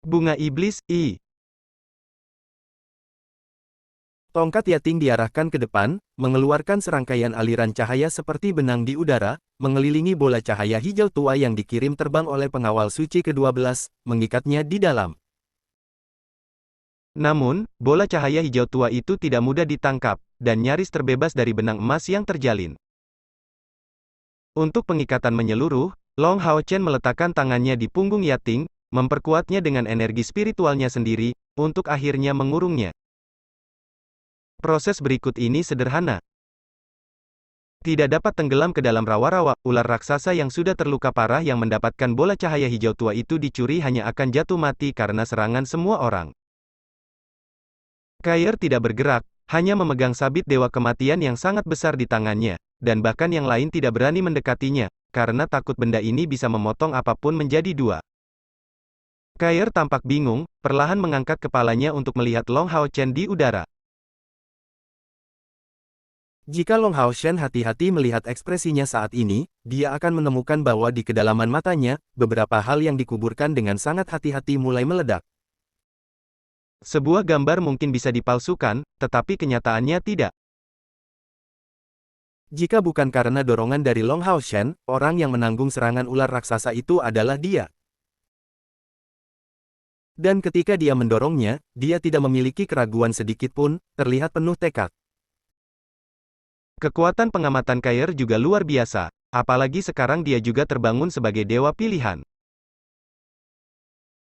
Bunga iblis, I. Tongkat Yating diarahkan ke depan, mengeluarkan serangkaian aliran cahaya seperti benang di udara, mengelilingi bola cahaya hijau tua yang dikirim terbang oleh pengawal suci ke-12, mengikatnya di dalam. Namun, bola cahaya hijau tua itu tidak mudah ditangkap, dan nyaris terbebas dari benang emas yang terjalin. Untuk pengikatan menyeluruh, Long Hao Chen meletakkan tangannya di punggung Yating, memperkuatnya dengan energi spiritualnya sendiri, untuk akhirnya mengurungnya. Proses berikut ini sederhana. Tidak dapat tenggelam ke dalam rawa-rawa, ular raksasa yang sudah terluka parah yang mendapatkan bola cahaya hijau tua itu dicuri hanya akan jatuh mati karena serangan semua orang. Kair tidak bergerak, hanya memegang sabit dewa kematian yang sangat besar di tangannya, dan bahkan yang lain tidak berani mendekatinya, karena takut benda ini bisa memotong apapun menjadi dua. Kair tampak bingung, perlahan mengangkat kepalanya untuk melihat Long Hao Chen di udara. Jika Long Hao Chen hati-hati melihat ekspresinya saat ini, dia akan menemukan bahwa di kedalaman matanya, beberapa hal yang dikuburkan dengan sangat hati-hati mulai meledak. Sebuah gambar mungkin bisa dipalsukan, tetapi kenyataannya tidak. Jika bukan karena dorongan dari Long Hao Chen, orang yang menanggung serangan ular raksasa itu adalah dia. Dan ketika dia mendorongnya, dia tidak memiliki keraguan sedikit pun, terlihat penuh tekad. Kekuatan pengamatan Kair juga luar biasa, apalagi sekarang dia juga terbangun sebagai dewa pilihan.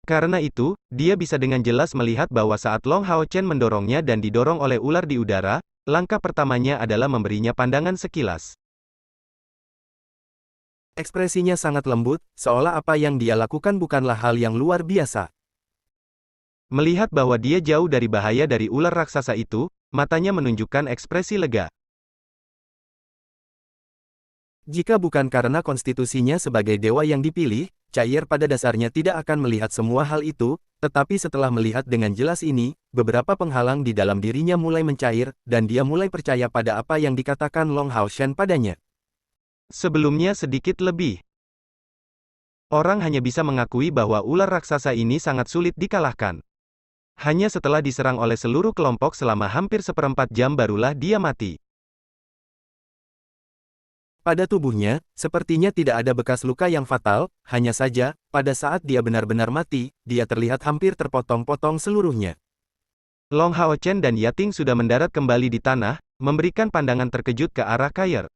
Karena itu, dia bisa dengan jelas melihat bahwa saat Long Hao Chen mendorongnya dan didorong oleh ular di udara, langkah pertamanya adalah memberinya pandangan sekilas. Ekspresinya sangat lembut, seolah apa yang dia lakukan bukanlah hal yang luar biasa. Melihat bahwa dia jauh dari bahaya dari ular raksasa itu, matanya menunjukkan ekspresi lega. Jika bukan karena konstitusinya sebagai dewa yang dipilih, Cair pada dasarnya tidak akan melihat semua hal itu, tetapi setelah melihat dengan jelas ini, beberapa penghalang di dalam dirinya mulai mencair, dan dia mulai percaya pada apa yang dikatakan Long Hao Chen padanya. Sebelumnya sedikit lebih. Orang hanya bisa mengakui bahwa ular raksasa ini sangat sulit dikalahkan. Hanya setelah diserang oleh seluruh kelompok selama hampir seperempat jam barulah dia mati. Pada tubuhnya, sepertinya tidak ada bekas luka yang fatal, hanya saja, pada saat dia benar-benar mati, dia terlihat hampir terpotong-potong seluruhnya. Long Hao Chen dan Yating sudah mendarat kembali di tanah, memberikan pandangan terkejut ke arah Kair.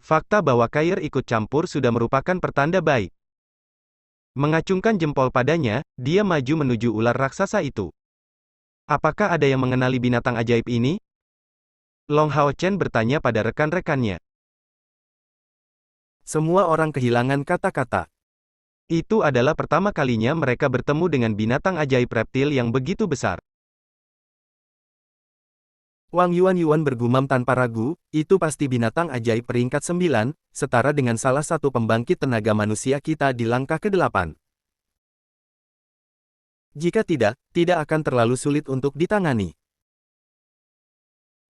Fakta bahwa Kair ikut campur sudah merupakan pertanda baik. Mengacungkan jempol padanya, dia maju menuju ular raksasa itu. Apakah ada yang mengenali binatang ajaib ini? Long Hao Chen bertanya pada rekan-rekannya. Semua orang kehilangan kata-kata. Itu adalah pertama kalinya mereka bertemu dengan binatang ajaib reptil yang begitu besar. Wang Yuan bergumam tanpa ragu, itu pasti binatang ajaib peringkat 9, setara dengan salah satu pembangkit tenaga manusia kita di langkah ke-8. Jika tidak, tidak akan terlalu sulit untuk ditangani.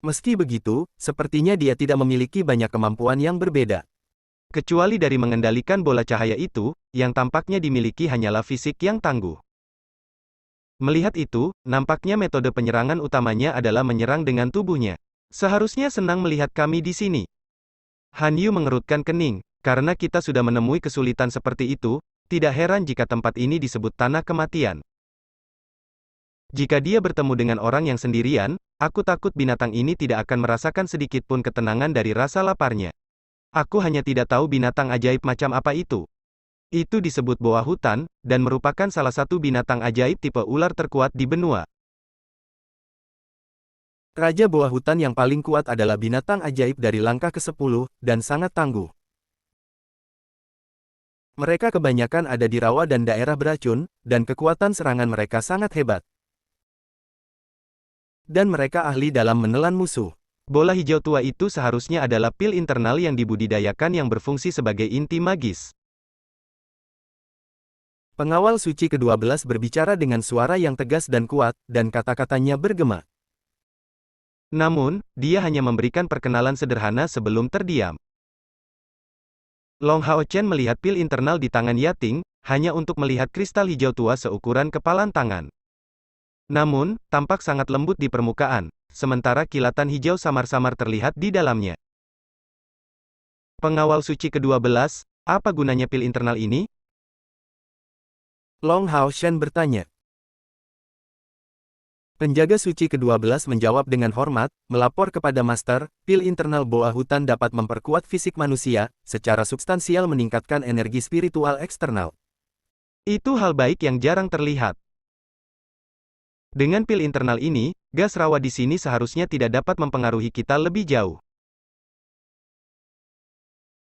Meski begitu, sepertinya dia tidak memiliki banyak kemampuan yang berbeda. Kecuali dari mengendalikan bola cahaya itu, yang tampaknya dimiliki hanyalah fisik yang tangguh. Melihat itu, nampaknya metode penyerangan utamanya adalah menyerang dengan tubuhnya. Seharusnya senang melihat kami di sini. Han Yu mengerutkan kening, karena kita sudah menemui kesulitan seperti itu, tidak heran jika tempat ini disebut tanah kematian. Jika dia bertemu dengan orang yang sendirian, aku takut binatang ini tidak akan merasakan sedikit pun ketenangan dari rasa laparnya. Aku hanya tidak tahu binatang ajaib macam apa itu. Itu disebut boa hutan, dan merupakan salah satu binatang ajaib tipe ular terkuat di benua. Raja boa hutan yang paling kuat adalah binatang ajaib dari langkah ke-10, dan sangat tangguh. Mereka kebanyakan ada di rawa dan daerah beracun, dan kekuatan serangan mereka sangat hebat. Dan mereka ahli dalam menelan musuh. Bola hijau tua itu seharusnya adalah pil internal yang dibudidayakan yang berfungsi sebagai inti magis. Pengawal suci ke-12 berbicara dengan suara yang tegas dan kuat, dan kata-katanya bergema. Namun, dia hanya memberikan perkenalan sederhana sebelum terdiam. Long Hao Chen melihat pil internal di tangan Yating, hanya untuk melihat kristal hijau tua seukuran kepalan tangan. Namun, tampak sangat lembut di permukaan, sementara kilatan hijau samar-samar terlihat di dalamnya. Pengawal suci ke-12, apa gunanya pil internal ini? Long Hao Shen bertanya. Penjaga suci ke-12 menjawab dengan hormat, melapor kepada Master, pil internal boa hutan dapat memperkuat fisik manusia, secara substansial meningkatkan energi spiritual eksternal. Itu hal baik yang jarang terlihat. Dengan pil internal ini, gas rawa di sini seharusnya tidak dapat mempengaruhi kita lebih jauh.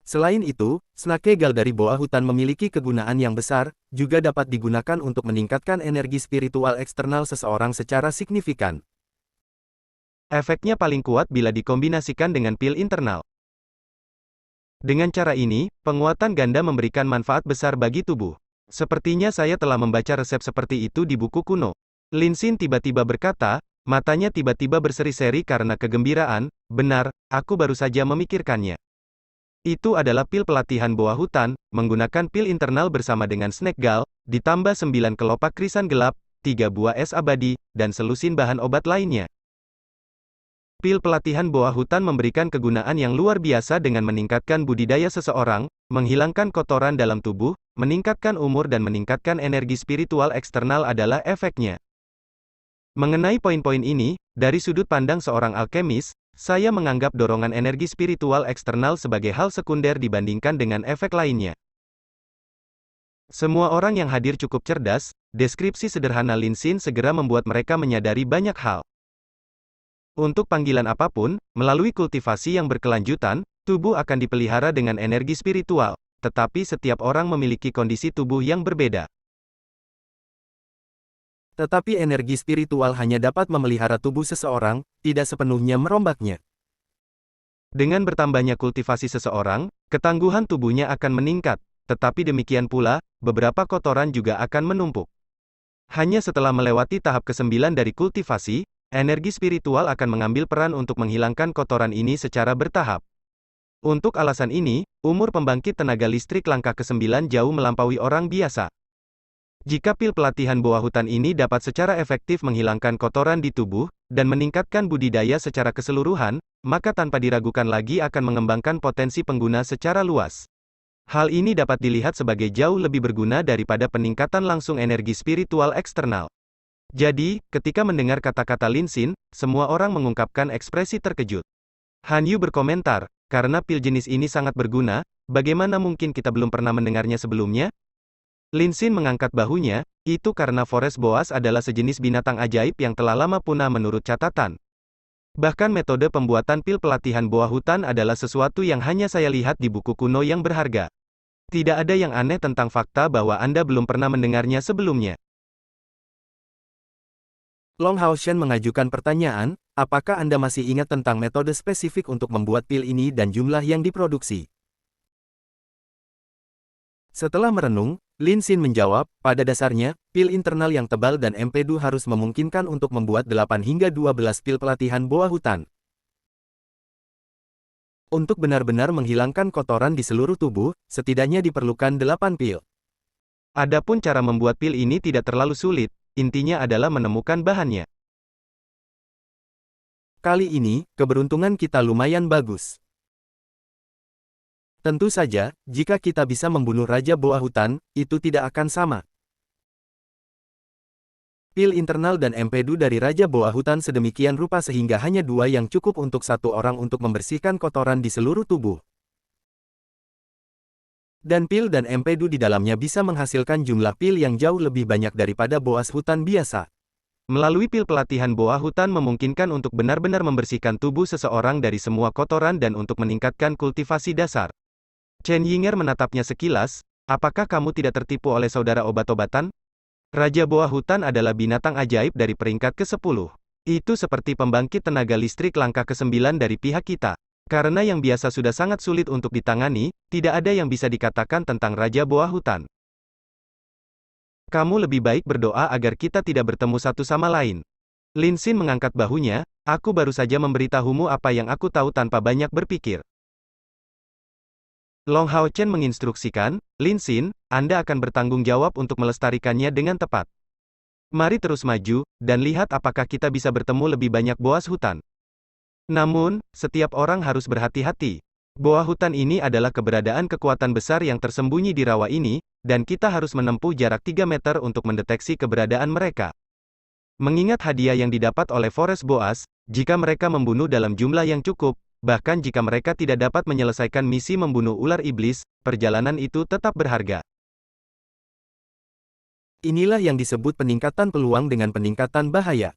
Selain itu, snake gal dari boa hutan memiliki kegunaan yang besar, juga dapat digunakan untuk meningkatkan energi spiritual eksternal seseorang secara signifikan. Efeknya paling kuat bila dikombinasikan dengan pil internal. Dengan cara ini, penguatan ganda memberikan manfaat besar bagi tubuh. Sepertinya saya telah membaca resep seperti itu di buku kuno. Lin Xin tiba-tiba berkata, matanya tiba-tiba berseri-seri karena kegembiraan, benar, aku baru saja memikirkannya. Itu adalah pil pelatihan boa hutan, menggunakan pil internal bersama dengan snake gal, ditambah 9 kelopak krisan gelap, 3 buah es abadi, dan selusin bahan obat lainnya. Pil pelatihan boa hutan memberikan kegunaan yang luar biasa dengan meningkatkan budidaya seseorang, menghilangkan kotoran dalam tubuh, meningkatkan umur dan meningkatkan energi spiritual eksternal adalah efeknya. Mengenai poin-poin ini, dari sudut pandang seorang alkemis, saya menganggap dorongan energi spiritual eksternal sebagai hal sekunder dibandingkan dengan efek lainnya. Semua orang yang hadir cukup cerdas, deskripsi sederhana Lin Xin segera membuat mereka menyadari banyak hal. Untuk panggilan apapun, melalui kultivasi yang berkelanjutan, tubuh akan dipelihara dengan energi spiritual, tetapi setiap orang memiliki kondisi tubuh yang berbeda. Tetapi energi spiritual hanya dapat memelihara tubuh seseorang, tidak sepenuhnya merombaknya. Dengan bertambahnya kultivasi seseorang, ketangguhan tubuhnya akan meningkat, tetapi demikian pula, beberapa kotoran juga akan menumpuk. Hanya setelah melewati tahap ke-9 dari kultivasi, energi spiritual akan mengambil peran untuk menghilangkan kotoran ini secara bertahap. Untuk alasan ini, umur pembangkit tenaga listrik langkah ke-9 jauh melampaui orang biasa. Jika pil pelatihan boa hutan ini dapat secara efektif menghilangkan kotoran di tubuh, dan meningkatkan budidaya secara keseluruhan, maka tanpa diragukan lagi akan mengembangkan potensi pengguna secara luas. Hal ini dapat dilihat sebagai jauh lebih berguna daripada peningkatan langsung energi spiritual eksternal. Jadi, ketika mendengar kata-kata Lin Xin, semua orang mengungkapkan ekspresi terkejut. Han Yu berkomentar, karena pil jenis ini sangat berguna, bagaimana mungkin kita belum pernah mendengarnya sebelumnya? Lin Xin mengangkat bahunya, itu karena Forest Boas adalah sejenis binatang ajaib yang telah lama punah menurut catatan. Bahkan metode pembuatan pil pelatihan boa hutan adalah sesuatu yang hanya saya lihat di buku kuno yang berharga. Tidak ada yang aneh tentang fakta bahwa Anda belum pernah mendengarnya sebelumnya. Long Hao Shen mengajukan pertanyaan, apakah Anda masih ingat tentang metode spesifik untuk membuat pil ini dan jumlah yang diproduksi? Setelah merenung, Lin Xin menjawab, pada dasarnya, pil internal yang tebal dan empedu harus memungkinkan untuk membuat 8 hingga 12 pil pelatihan boa hutan. Untuk benar-benar menghilangkan kotoran di seluruh tubuh, setidaknya diperlukan 8 pil. Adapun cara membuat pil ini tidak terlalu sulit, intinya adalah menemukan bahannya. Kali ini, keberuntungan kita lumayan bagus. Tentu saja, jika kita bisa membunuh Raja Boa Hutan, itu tidak akan sama. Pil internal dan empedu dari Raja Boa Hutan sedemikian rupa sehingga hanya 2 yang cukup untuk 1 orang untuk membersihkan kotoran di seluruh tubuh. Dan pil dan empedu di dalamnya bisa menghasilkan jumlah pil yang jauh lebih banyak daripada boas hutan biasa. Melalui pil pelatihan boa hutan memungkinkan untuk benar-benar membersihkan tubuh seseorang dari semua kotoran dan untuk meningkatkan kultivasi dasar. Chen Yinger menatapnya sekilas, apakah kamu tidak tertipu oleh saudara obat-obatan? Raja Boa Hutan adalah binatang ajaib dari peringkat ke-10. Itu seperti pembangkit tenaga listrik langkah ke-9 dari pihak kita. Karena yang biasa sudah sangat sulit untuk ditangani, tidak ada yang bisa dikatakan tentang Raja Boa Hutan. Kamu lebih baik berdoa agar kita tidak bertemu satu sama lain. Lin Xin mengangkat bahunya, aku baru saja memberitahumu apa yang aku tahu tanpa banyak berpikir. Long Hao Chen menginstruksikan, Lin Xin, Anda akan bertanggung jawab untuk melestarikannya dengan tepat. Mari terus maju, dan lihat apakah kita bisa bertemu lebih banyak boas hutan. Namun, setiap orang harus berhati-hati. Boa hutan ini adalah keberadaan kekuatan besar yang tersembunyi di rawa ini, dan kita harus menempuh jarak 3 meter untuk mendeteksi keberadaan mereka. Mengingat hadiah yang didapat oleh Forest Boas, jika mereka membunuh dalam jumlah yang cukup, bahkan jika mereka tidak dapat menyelesaikan misi membunuh ular iblis, perjalanan itu tetap berharga. Inilah yang disebut peningkatan peluang dengan peningkatan bahaya.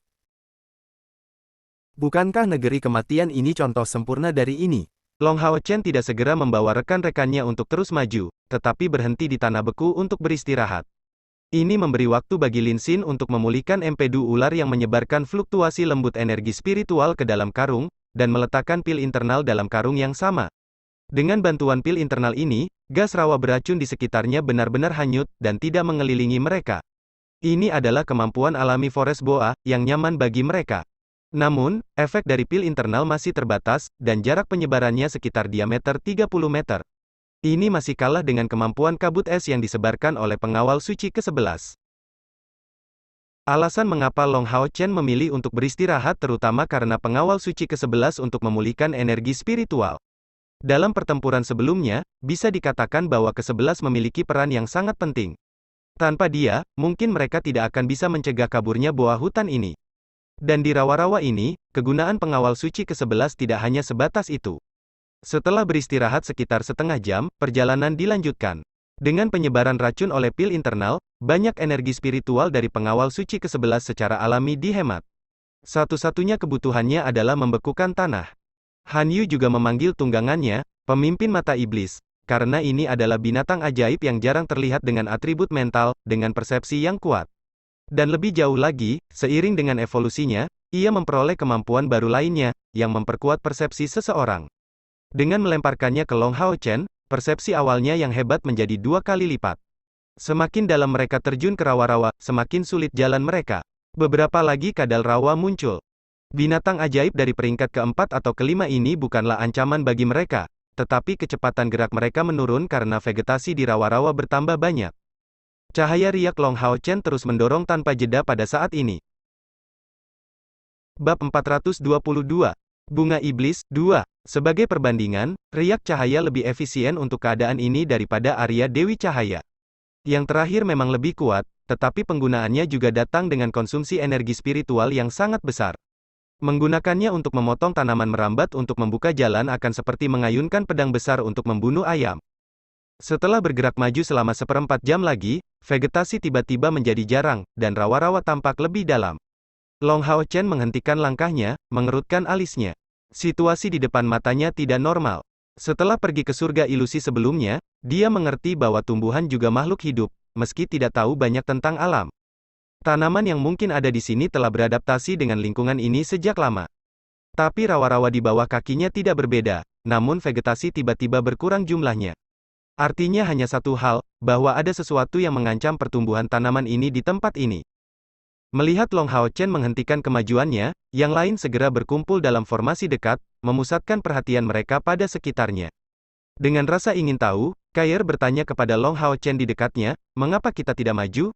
Bukankah negeri kematian ini contoh sempurna dari ini? Long Hao Chen tidak segera membawa rekan-rekannya untuk terus maju, tetapi berhenti di tanah beku untuk beristirahat. Ini memberi waktu bagi Lin Xin untuk memulihkan empedu ular yang menyebarkan fluktuasi lembut energi spiritual ke dalam karung, dan meletakkan pil internal dalam karung yang sama. Dengan bantuan pil internal ini, gas rawa beracun di sekitarnya benar-benar hanyut, dan tidak mengelilingi mereka. Ini adalah kemampuan alami Forest Boa, yang nyaman bagi mereka. Namun, efek dari pil internal masih terbatas, dan jarak penyebarannya sekitar diameter 30 meter. Ini masih kalah dengan kemampuan kabut es yang disebarkan oleh pengawal suci ke-11. Alasan mengapa Long Hao Chen memilih untuk beristirahat terutama karena pengawal suci ke-11 untuk memulihkan energi spiritual. Dalam pertempuran sebelumnya, bisa dikatakan bahwa ke-11 memiliki peran yang sangat penting. Tanpa dia, mungkin mereka tidak akan bisa mencegah kaburnya boa hutan ini. Dan di rawa-rawa ini, kegunaan pengawal suci ke-11 tidak hanya sebatas itu. Setelah beristirahat sekitar setengah jam, perjalanan dilanjutkan. Dengan penyebaran racun oleh pil internal, banyak energi spiritual dari pengawal suci ke-11 secara alami dihemat. Satu-satunya kebutuhannya adalah membekukan tanah. Han Yu juga memanggil tunggangannya, pemimpin mata iblis, karena ini adalah binatang ajaib yang jarang terlihat dengan atribut mental, dengan persepsi yang kuat. Dan lebih jauh lagi, seiring dengan evolusinya, ia memperoleh kemampuan baru lainnya, yang memperkuat persepsi seseorang. Dengan melemparkannya ke Long Hao Chen, persepsi awalnya yang hebat menjadi 2 kali lipat. Semakin dalam mereka terjun ke rawa-rawa, semakin sulit jalan mereka. Beberapa lagi kadal rawa muncul. Binatang ajaib dari peringkat keempat atau kelima ini bukanlah ancaman bagi mereka, tetapi kecepatan gerak mereka menurun karena vegetasi di rawa-rawa bertambah banyak. Cahaya riak Long Hao Chen terus mendorong tanpa jeda pada saat ini. Bab 422. Bunga Iblis, 2. Sebagai perbandingan, riak cahaya lebih efisien untuk keadaan ini daripada Arya Dewi Cahaya. Yang terakhir memang lebih kuat, tetapi penggunaannya juga datang dengan konsumsi energi spiritual yang sangat besar. Menggunakannya untuk memotong tanaman merambat untuk membuka jalan akan seperti mengayunkan pedang besar untuk membunuh ayam. Setelah bergerak maju selama 1/4 jam lagi, vegetasi tiba-tiba menjadi jarang, dan rawa-rawa tampak lebih dalam. Long Hao Chen menghentikan langkahnya, mengerutkan alisnya. Situasi di depan matanya tidak normal. Setelah pergi ke surga ilusi sebelumnya, dia mengerti bahwa tumbuhan juga makhluk hidup, meski tidak tahu banyak tentang alam. Tanaman yang mungkin ada di sini telah beradaptasi dengan lingkungan ini sejak lama. Tapi rawa-rawa di bawah kakinya tidak berbeda, namun vegetasi tiba-tiba berkurang jumlahnya. Artinya hanya satu hal, bahwa ada sesuatu yang mengancam pertumbuhan tanaman ini di tempat ini. Melihat Long Hao Chen menghentikan kemajuannya, yang lain segera berkumpul dalam formasi dekat, memusatkan perhatian mereka pada sekitarnya. Dengan rasa ingin tahu, Kair bertanya kepada Long Hao Chen di dekatnya, "Mengapa kita tidak maju?"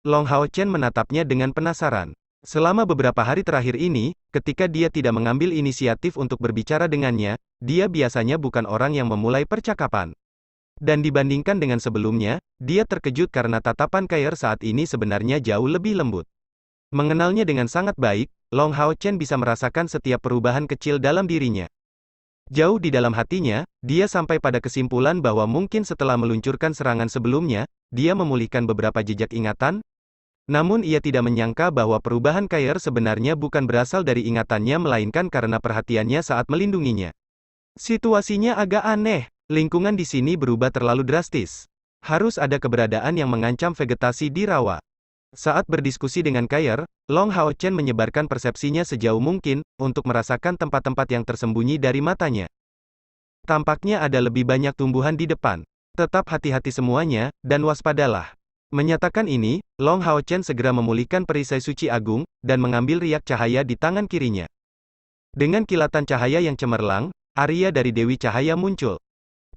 Long Hao Chen menatapnya dengan penasaran. Selama beberapa hari terakhir ini, ketika dia tidak mengambil inisiatif untuk berbicara dengannya, dia biasanya bukan orang yang memulai percakapan. Dan dibandingkan dengan sebelumnya, dia terkejut karena tatapan Kair saat ini sebenarnya jauh lebih lembut. Mengenalnya dengan sangat baik, Long Hao Chen bisa merasakan setiap perubahan kecil dalam dirinya. Jauh di dalam hatinya, dia sampai pada kesimpulan bahwa mungkin setelah meluncurkan serangan sebelumnya, dia memulihkan beberapa jejak ingatan. Namun ia tidak menyangka bahwa perubahan Kair sebenarnya bukan berasal dari ingatannya melainkan karena perhatiannya saat melindunginya. Situasinya agak aneh. Lingkungan di sini berubah terlalu drastis. Harus ada keberadaan yang mengancam vegetasi di rawa. Saat berdiskusi dengan Kair, Long Hao Chen menyebarkan persepsinya sejauh mungkin, untuk merasakan tempat-tempat yang tersembunyi dari matanya. Tampaknya ada lebih banyak tumbuhan di depan. Tetap hati-hati semuanya, dan waspadalah. Menyatakan ini, Long Hao Chen segera memulihkan perisai suci agung, dan mengambil riak cahaya di tangan kirinya. Dengan kilatan cahaya yang cemerlang, Arya dari Dewi Cahaya muncul.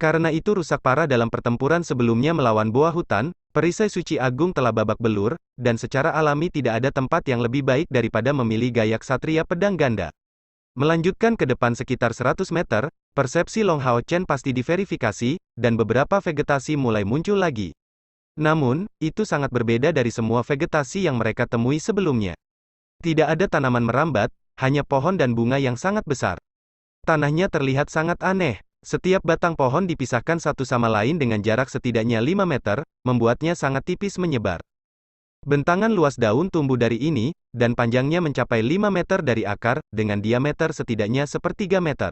Karena itu rusak parah dalam pertempuran sebelumnya melawan Boa Hutan, perisai suci agung telah babak belur, dan secara alami tidak ada tempat yang lebih baik daripada memilih gaya ksatria pedang ganda. Melanjutkan ke depan sekitar 100 meter, persepsi Long Hao Chen pasti diverifikasi, dan beberapa vegetasi mulai muncul lagi. Namun, itu sangat berbeda dari semua vegetasi yang mereka temui sebelumnya. Tidak ada tanaman merambat, hanya pohon dan bunga yang sangat besar. Tanahnya terlihat sangat aneh. Setiap batang pohon dipisahkan satu sama lain dengan jarak setidaknya 5 meter, membuatnya sangat tipis menyebar. Bentangan luas daun tumbuh dari ini, dan panjangnya mencapai 5 meter dari akar, dengan diameter setidaknya sepertiga meter.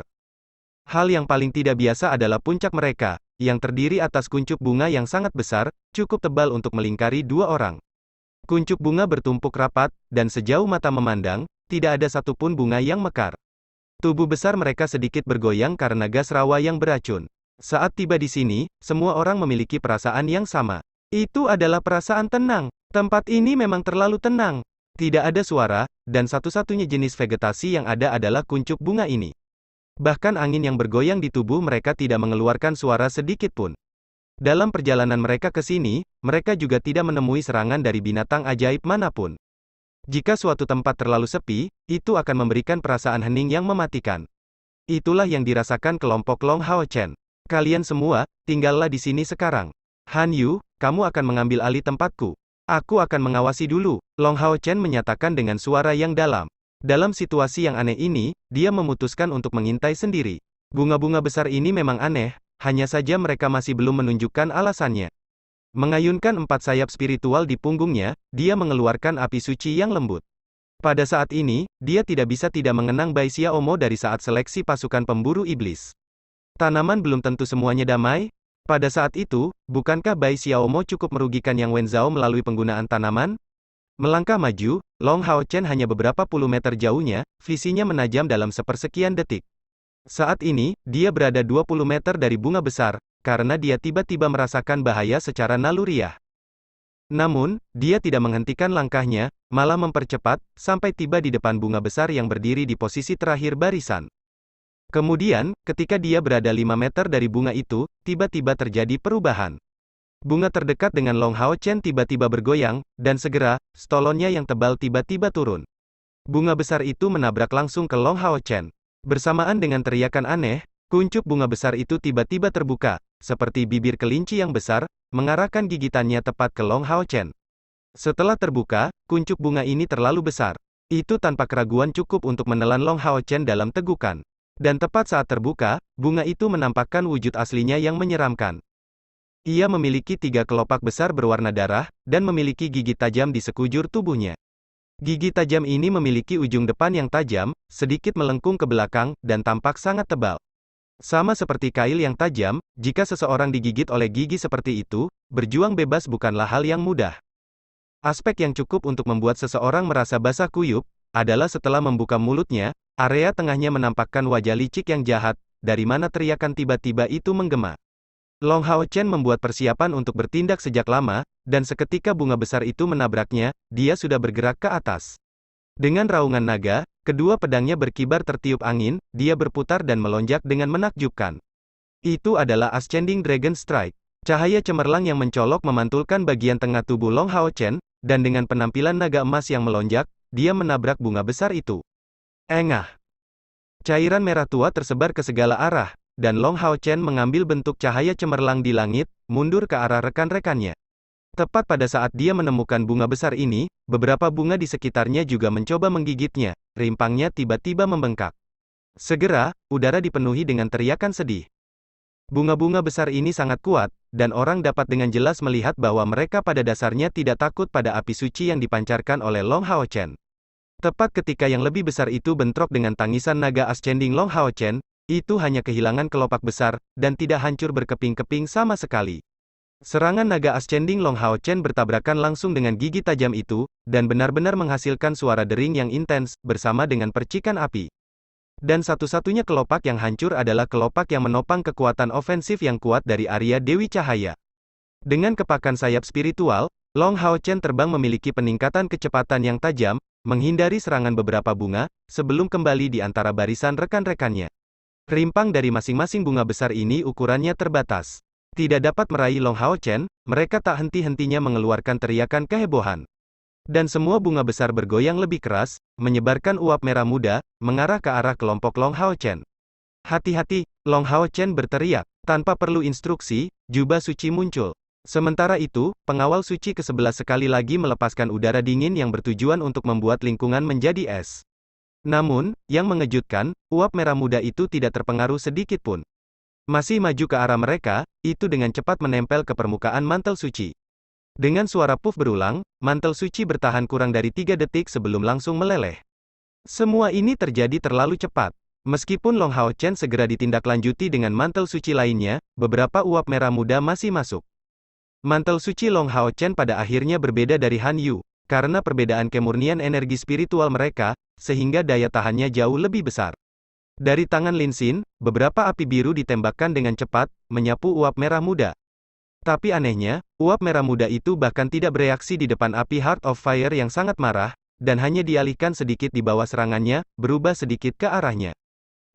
Hal yang paling tidak biasa adalah puncak mereka, yang terdiri atas kuncup bunga yang sangat besar, cukup tebal untuk melingkari dua orang. Kuncup bunga bertumpuk rapat, dan sejauh mata memandang, tidak ada satupun bunga yang mekar. Tubuh besar mereka sedikit bergoyang karena gas rawa yang beracun. Saat tiba di sini, semua orang memiliki perasaan yang sama. Itu adalah perasaan tenang. Tempat ini memang terlalu tenang. Tidak ada suara, dan satu-satunya jenis vegetasi yang ada adalah kuncup bunga ini. Bahkan angin yang bergoyang di tubuh mereka tidak mengeluarkan suara sedikit pun. Dalam perjalanan mereka ke sini, mereka juga tidak menemui serangan dari binatang ajaib manapun. Jika suatu tempat terlalu sepi, itu akan memberikan perasaan hening yang mematikan. Itulah yang dirasakan kelompok Long Hao Chen. Kalian semua, tinggallah di sini sekarang. Han Yu, kamu akan mengambil alih tempatku. Aku akan mengawasi dulu, Long Hao Chen menyatakan dengan suara yang dalam. Dalam situasi yang aneh ini, dia memutuskan untuk mengintai sendiri. Bunga-bunga besar ini memang aneh, hanya saja mereka masih belum menunjukkan alasannya. Mengayunkan 4 sayap spiritual di punggungnya, dia mengeluarkan api suci yang lembut. Pada saat ini, dia tidak bisa tidak mengenang Bai Xiaomo dari saat seleksi pasukan pemburu iblis. Tanaman belum tentu semuanya damai. Pada saat itu, bukankah Bai Xiaomo cukup merugikan Yang Wenzhao melalui penggunaan tanaman? Melangkah maju, Long Hao Chen hanya beberapa puluh meter jauhnya, visinya menajam dalam sepersekian detik. Saat ini, dia berada 20 meter dari bunga besar, karena dia tiba-tiba merasakan bahaya secara naluriah. Namun, dia tidak menghentikan langkahnya, malah mempercepat, sampai tiba di depan bunga besar yang berdiri di posisi terakhir barisan. Kemudian, ketika dia berada 5 meter dari bunga itu, tiba-tiba terjadi perubahan. Bunga terdekat dengan Long Hao Chen tiba-tiba bergoyang, dan segera, stolonnya yang tebal tiba-tiba turun. Bunga besar itu menabrak langsung ke Long Hao Chen. Bersamaan dengan teriakan aneh, kuncup bunga besar itu tiba-tiba terbuka, seperti bibir kelinci yang besar, mengarahkan gigitannya tepat ke Long Hao Chen. Setelah terbuka, kuncup bunga ini terlalu besar. Itu tanpa keraguan cukup untuk menelan Long Hao Chen dalam tegukan. Dan tepat saat terbuka, bunga itu menampakkan wujud aslinya yang menyeramkan. Ia memiliki 3 kelopak besar berwarna darah, dan memiliki gigi tajam di sekujur tubuhnya. Gigi tajam ini memiliki ujung depan yang tajam, sedikit melengkung ke belakang, dan tampak sangat tebal. Sama seperti kail yang tajam, jika seseorang digigit oleh gigi seperti itu, berjuang bebas bukanlah hal yang mudah. Aspek yang cukup untuk membuat seseorang merasa basah kuyup, adalah setelah membuka mulutnya, area tengahnya menampakkan wajah licik yang jahat, dari mana teriakan tiba-tiba itu menggema. Long Hao Chen membuat persiapan untuk bertindak sejak lama, dan seketika bunga besar itu menabraknya, dia sudah bergerak ke atas. Dengan raungan naga, kedua pedangnya berkibar tertiup angin, dia berputar dan melonjak dengan menakjubkan. Itu adalah Ascending Dragon Strike. Cahaya cemerlang yang mencolok memantulkan bagian tengah tubuh Long Hao Chen, dan dengan penampilan naga emas yang melonjak, dia menabrak bunga besar itu. Engah! Cairan merah tua tersebar ke segala arah, dan Long Hao Chen mengambil bentuk cahaya cemerlang di langit, mundur ke arah rekan-rekannya. Tepat pada saat dia menemukan bunga besar ini, beberapa bunga di sekitarnya juga mencoba menggigitnya, rimpangnya tiba-tiba membengkak. Segera, udara dipenuhi dengan teriakan sedih. Bunga-bunga besar ini sangat kuat, dan orang dapat dengan jelas melihat bahwa mereka pada dasarnya tidak takut pada api suci yang dipancarkan oleh Long Hao Chen. Tepat ketika yang lebih besar itu bentrok dengan tangisan naga Ascending Long Hao Chen, itu hanya kehilangan kelopak besar, dan tidak hancur berkeping-keping sama sekali. Serangan naga Ascending Long Hao Chen bertabrakan langsung dengan gigi tajam itu, dan benar-benar menghasilkan suara dering yang intens, bersama dengan percikan api. Dan satu-satunya kelopak yang hancur adalah kelopak yang menopang kekuatan ofensif yang kuat dari Arya Dewi Cahaya. Dengan kepakan sayap spiritual, Long Hao Chen terbang memiliki peningkatan kecepatan yang tajam, menghindari serangan beberapa bunga, sebelum kembali di antara barisan rekan-rekannya. Rimpang dari masing-masing bunga besar ini ukurannya terbatas. Tidak dapat meraih Long Hao Chen, mereka tak henti-hentinya mengeluarkan teriakan kehebohan. Dan semua bunga besar bergoyang lebih keras, menyebarkan uap merah muda, mengarah ke arah kelompok Long Hao Chen. Hati-hati, Long Hao Chen berteriak. Tanpa perlu instruksi, jubah suci muncul. Sementara itu, pengawal suci ke-11 sekali lagi melepaskan udara dingin yang bertujuan untuk membuat lingkungan menjadi es. Namun, yang mengejutkan, uap merah muda itu tidak terpengaruh sedikit pun. Masih maju ke arah mereka, itu dengan cepat menempel ke permukaan mantel suci. Dengan suara puff berulang, mantel suci bertahan kurang dari 3 detik sebelum langsung meleleh. Semua ini terjadi terlalu cepat. Meskipun Long Hao Chen segera ditindaklanjuti dengan mantel suci lainnya, beberapa uap merah muda masih masuk. Mantel suci Long Hao Chen pada akhirnya berbeda dari Han Yu, karena perbedaan kemurnian energi spiritual mereka, sehingga daya tahannya jauh lebih besar. Dari tangan Lin Xin, beberapa api biru ditembakkan dengan cepat, menyapu uap merah muda. Tapi anehnya, uap merah muda itu bahkan tidak bereaksi di depan api Heart of Fire yang sangat marah, dan hanya dialihkan sedikit di bawah serangannya, berubah sedikit ke arahnya.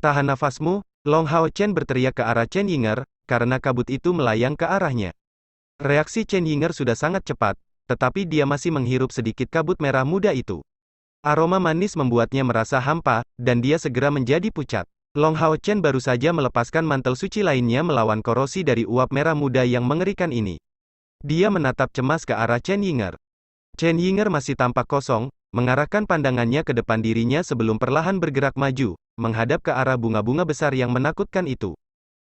Tahan nafasmu, Long Hao Chen berteriak ke arah Chen Yinger, karena kabut itu melayang ke arahnya. Reaksi Chen Yinger sudah sangat cepat, tetapi dia masih menghirup sedikit kabut merah muda itu. Aroma manis membuatnya merasa hampa, dan dia segera menjadi pucat. Long Hao Chen baru saja melepaskan mantel suci lainnya melawan korosi dari uap merah muda yang mengerikan ini. Dia menatap cemas ke arah Chen Yinger. Chen Yinger masih tampak kosong, mengarahkan pandangannya ke depan dirinya sebelum perlahan bergerak maju, menghadap ke arah bunga-bunga besar yang menakutkan itu.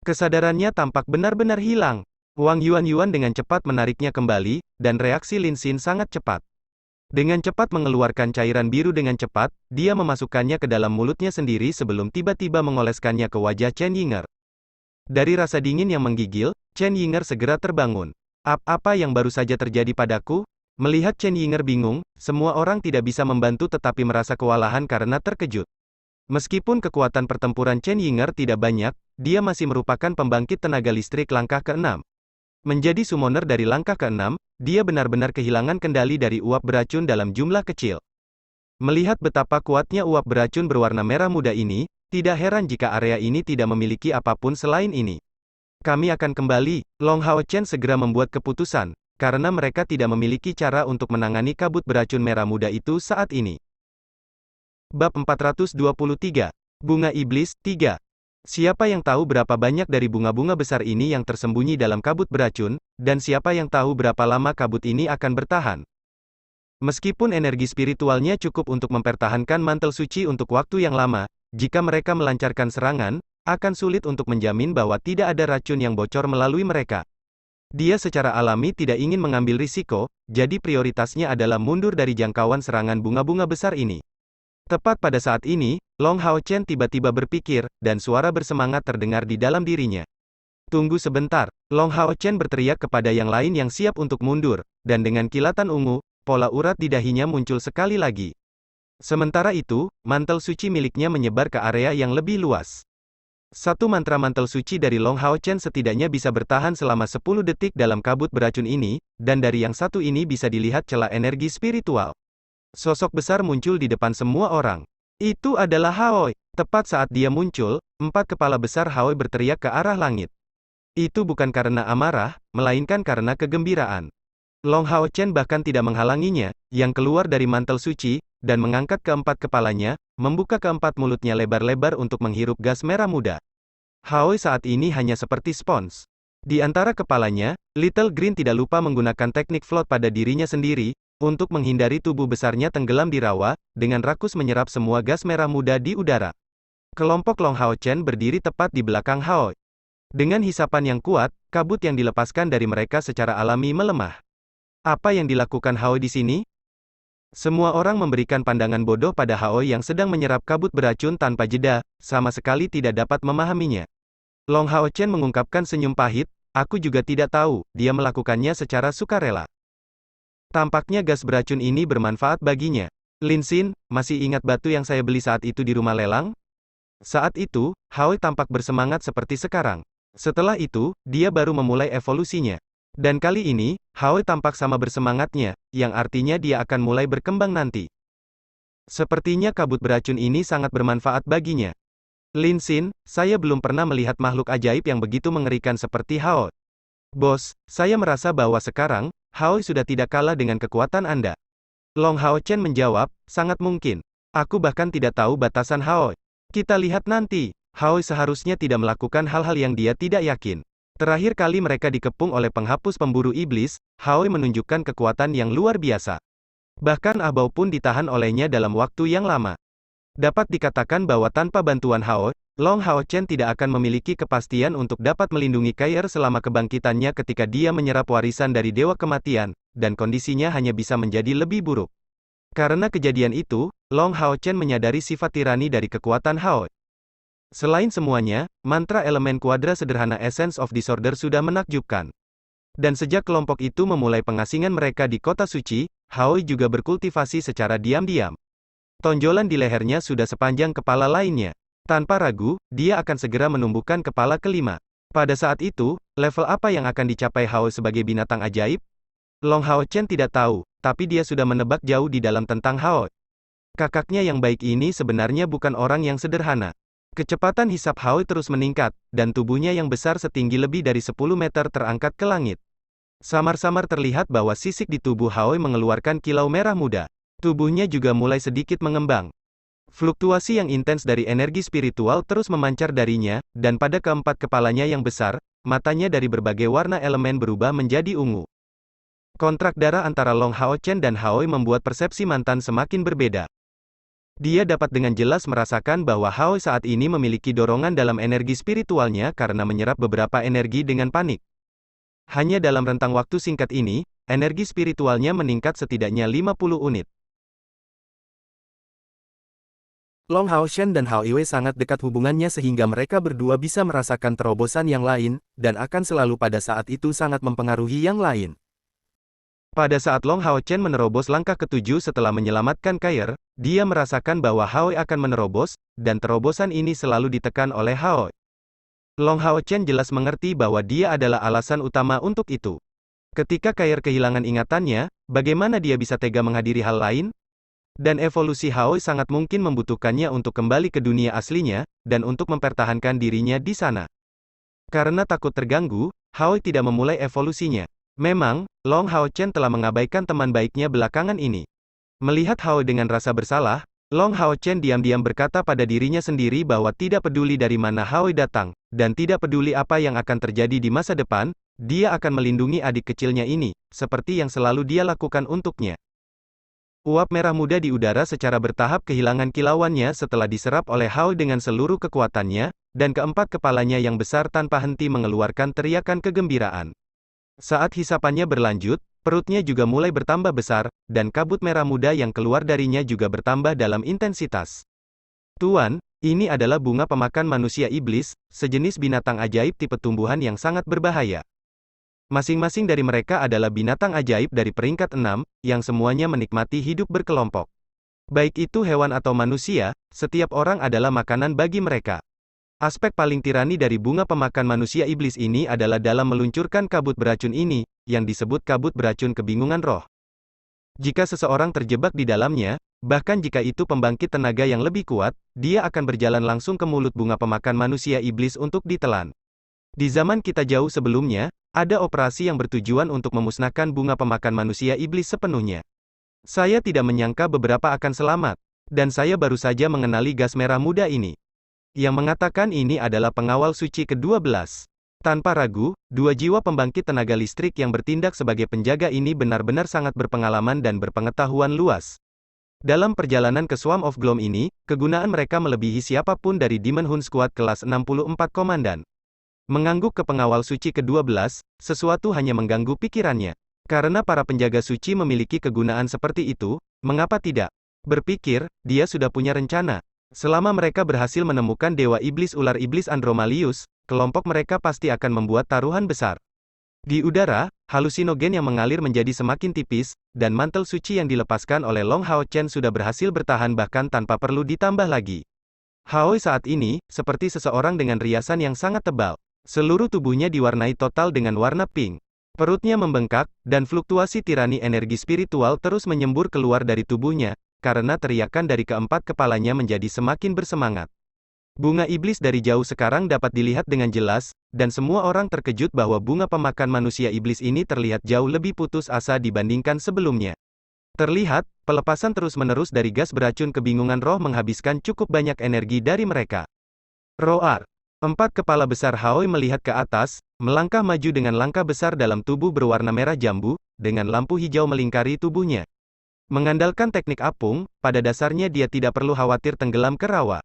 Kesadarannya tampak benar-benar hilang. Wang Yuan dengan cepat menariknya kembali, dan reaksi Lin Xin sangat cepat. Dengan cepat mengeluarkan cairan biru dengan cepat, dia memasukkannya ke dalam mulutnya sendiri sebelum tiba-tiba mengoleskannya ke wajah Chen Yinger. Dari rasa dingin yang menggigil, Chen Yinger segera terbangun. Apa yang baru saja terjadi padaku? Melihat Chen Yinger bingung, semua orang tidak bisa membantu tetapi merasa kewalahan karena terkejut. Meskipun kekuatan pertempuran Chen Yinger tidak banyak, dia masih merupakan pembangkit tenaga listrik langkah ke-6. Menjadi summoner dari langkah ke-6, dia benar-benar kehilangan kendali dari uap beracun dalam jumlah kecil. Melihat betapa kuatnya uap beracun berwarna merah muda ini, tidak heran jika area ini tidak memiliki apapun selain ini. Kami akan kembali, Long Hao Chen segera membuat keputusan, karena mereka tidak memiliki cara untuk menangani kabut beracun merah muda itu saat ini. Bab 423. Bunga Iblis, 3. Siapa yang tahu berapa banyak dari bunga-bunga besar ini yang tersembunyi dalam kabut beracun, dan siapa yang tahu berapa lama kabut ini akan bertahan? Meskipun energi spiritualnya cukup untuk mempertahankan mantel suci untuk waktu yang lama, jika mereka melancarkan serangan, akan sulit untuk menjamin bahwa tidak ada racun yang bocor melalui mereka. Dia secara alami tidak ingin mengambil risiko, jadi prioritasnya adalah mundur dari jangkauan serangan bunga-bunga besar ini. Tepat pada saat ini, Long Hao Chen tiba-tiba berpikir, dan suara bersemangat terdengar di dalam dirinya. Tunggu sebentar, Long Hao Chen berteriak kepada yang lain yang siap untuk mundur, dan dengan kilatan ungu, pola urat di dahinya muncul sekali lagi. Sementara itu, mantel suci miliknya menyebar ke area yang lebih luas. Satu mantra mantel suci dari Long Hao Chen setidaknya bisa bertahan selama 10 detik dalam kabut beracun ini, dan dari yang satu ini bisa dilihat celah energi spiritual. Sosok besar muncul di depan semua orang. Itu adalah Haoi. Tepat saat dia muncul, 4 kepala besar Haoi berteriak ke arah langit. Itu bukan karena amarah, melainkan karena kegembiraan. Long Hao Chen bahkan tidak menghalanginya, yang keluar dari mantel suci, dan mengangkat keempat kepalanya, membuka keempat mulutnya lebar-lebar untuk menghirup gas merah muda. Haoi saat ini hanya seperti spons. Di antara kepalanya, Little Green tidak lupa menggunakan teknik float pada dirinya sendiri, untuk menghindari tubuh besarnya tenggelam di rawa, dengan rakus menyerap semua gas merah muda di udara. Kelompok Long Hao Chen berdiri tepat di belakang Haoi. Dengan hisapan yang kuat, kabut yang dilepaskan dari mereka secara alami melemah. Apa yang dilakukan Haoi di sini? Semua orang memberikan pandangan bodoh pada Haoi yang sedang menyerap kabut beracun tanpa jeda, sama sekali tidak dapat memahaminya. Long Hao Chen mengungkapkan senyum pahit, aku juga tidak tahu, dia melakukannya secara sukarela. Tampaknya gas beracun ini bermanfaat baginya. Lin Xin, masih ingat batu yang saya beli saat itu di rumah lelang? Saat itu, Haoi tampak bersemangat seperti sekarang. Setelah itu, dia baru memulai evolusinya. Dan kali ini, Haoi tampak sama bersemangatnya, yang artinya dia akan mulai berkembang nanti. Sepertinya kabut beracun ini sangat bermanfaat baginya. Lin Xin, saya belum pernah melihat makhluk ajaib yang begitu mengerikan seperti Hao. Bos, saya merasa bahwa sekarang, Hao sudah tidak kalah dengan kekuatan Anda. Long Hao Chen menjawab, sangat mungkin. Aku bahkan tidak tahu batasan Hao. Kita lihat nanti. Hao seharusnya tidak melakukan hal-hal yang dia tidak yakin. Terakhir kali mereka dikepung oleh penghapus pemburu iblis, Hao menunjukkan kekuatan yang luar biasa. Bahkan Abao pun ditahan olehnya dalam waktu yang lama. Dapat dikatakan bahwa tanpa bantuan Hao, Long Hao Chen tidak akan memiliki kepastian untuk dapat melindungi Kair selama kebangkitannya ketika dia menyerap warisan dari Dewa Kematian, dan kondisinya hanya bisa menjadi lebih buruk. Karena kejadian itu, Long Hao Chen menyadari sifat tirani dari kekuatan Hao. Selain semuanya, mantra elemen kuadra sederhana Essence of Disorder sudah menakjubkan. Dan sejak kelompok itu memulai pengasingan mereka di kota suci, Hao juga berkultivasi secara diam-diam. Tonjolan di lehernya sudah sepanjang kepala lainnya. Tanpa ragu, dia akan segera menumbuhkan kepala kelima. Pada saat itu, level apa yang akan dicapai Hao sebagai binatang ajaib? Long Hao Chen tidak tahu, tapi dia sudah menebak jauh di dalam tentang Hao. Kakaknya yang baik ini sebenarnya bukan orang yang sederhana. Kecepatan hisap Hao terus meningkat, dan tubuhnya yang besar setinggi lebih dari 10 meter terangkat ke langit. Samar-samar terlihat bahwa sisik di tubuh Hao mengeluarkan kilau merah muda. Tubuhnya juga mulai sedikit mengembang. Fluktuasi yang intens dari energi spiritual terus memancar darinya, dan pada keempat kepalanya yang besar, matanya dari berbagai warna elemen berubah menjadi ungu. Kontrak darah antara Long Hao Chen dan Hao membuat persepsi mantan semakin berbeda. Dia dapat dengan jelas merasakan bahwa Hao saat ini memiliki dorongan dalam energi spiritualnya karena menyerap beberapa energi dengan panik. Hanya dalam rentang waktu singkat ini, energi spiritualnya meningkat setidaknya 50 unit. Long Hao Shen dan Hao Iwei sangat dekat hubungannya sehingga mereka berdua bisa merasakan terobosan yang lain, dan akan selalu pada saat itu sangat mempengaruhi yang lain. Pada saat Long Hao Chen menerobos langkah ketujuh setelah menyelamatkan Kair, dia merasakan bahwa Hao akan menerobos, dan terobosan ini selalu ditekan oleh Hao. Long Hao Chen jelas mengerti bahwa dia adalah alasan utama untuk itu. Ketika Kair kehilangan ingatannya, bagaimana dia bisa tega menghadiri hal lain? Dan evolusi Hao sangat mungkin membutuhkannya untuk kembali ke dunia aslinya, dan untuk mempertahankan dirinya di sana. Karena takut terganggu, Hao tidak memulai evolusinya. Memang, Long Hao Chen telah mengabaikan teman baiknya belakangan ini. Melihat Hao dengan rasa bersalah, Long Hao Chen diam-diam berkata pada dirinya sendiri bahwa tidak peduli dari mana Hao datang, dan tidak peduli apa yang akan terjadi di masa depan, dia akan melindungi adik kecilnya ini, seperti yang selalu dia lakukan untuknya. Uap merah muda di udara secara bertahap kehilangan kilauannya setelah diserap oleh Hao dengan seluruh kekuatannya, dan keempat kepalanya yang besar tanpa henti mengeluarkan teriakan kegembiraan. Saat hisapannya berlanjut, perutnya juga mulai bertambah besar, dan kabut merah muda yang keluar darinya juga bertambah dalam intensitas. Tuan, ini adalah bunga pemakan manusia iblis, sejenis binatang ajaib tipe tumbuhan yang sangat berbahaya. Masing-masing dari mereka adalah binatang ajaib dari peringkat 6, yang semuanya menikmati hidup berkelompok. Baik itu hewan atau manusia, setiap orang adalah makanan bagi mereka. Aspek paling tirani dari bunga pemakan manusia iblis ini adalah dalam meluncurkan kabut beracun ini, yang disebut kabut beracun kebingungan roh. Jika seseorang terjebak di dalamnya, bahkan jika itu pembangkit tenaga yang lebih kuat, dia akan berjalan langsung ke mulut bunga pemakan manusia iblis untuk ditelan. Di zaman kita jauh sebelumnya, ada operasi yang bertujuan untuk memusnahkan bunga pemakan manusia iblis sepenuhnya. Saya tidak menyangka beberapa akan selamat, dan saya baru saja mengenali gas merah muda ini. Yang mengatakan ini adalah pengawal suci ke-12. Tanpa ragu, dua jiwa pembangkit tenaga listrik yang bertindak sebagai penjaga ini benar-benar sangat berpengalaman dan berpengetahuan luas. Dalam perjalanan ke Swarm of Gloom ini, kegunaan mereka melebihi siapapun dari Demon Hun Squad kelas 64 Komandan. Mengangguk ke pengawal suci ke-12, sesuatu hanya mengganggu pikirannya. Karena para penjaga suci memiliki kegunaan seperti itu, mengapa tidak? Berpikir, dia sudah punya rencana. Selama mereka berhasil menemukan Dewa Iblis Ular Iblis Andromalius, kelompok mereka pasti akan membuat taruhan besar. Di udara, halusinogen yang mengalir menjadi semakin tipis, dan mantel suci yang dilepaskan oleh Long Hao Chen sudah berhasil bertahan bahkan tanpa perlu ditambah lagi. Hao saat ini, seperti seseorang dengan riasan yang sangat tebal. Seluruh tubuhnya diwarnai total dengan warna pink. Perutnya membengkak, dan fluktuasi tirani energi spiritual terus menyembur keluar dari tubuhnya, karena teriakan dari keempat kepalanya menjadi semakin bersemangat. Bunga iblis dari jauh sekarang dapat dilihat dengan jelas, dan semua orang terkejut bahwa bunga pemakan manusia iblis ini terlihat jauh lebih putus asa dibandingkan sebelumnya. Terlihat, pelepasan terus-menerus dari gas beracun kebingungan roh menghabiskan cukup banyak energi dari mereka. Roar. Empat kepala besar Haoi melihat ke atas, melangkah maju dengan langkah besar dalam tubuh berwarna merah jambu, dengan lampu hijau melingkari tubuhnya. Mengandalkan teknik apung, pada dasarnya dia tidak perlu khawatir tenggelam ke rawa.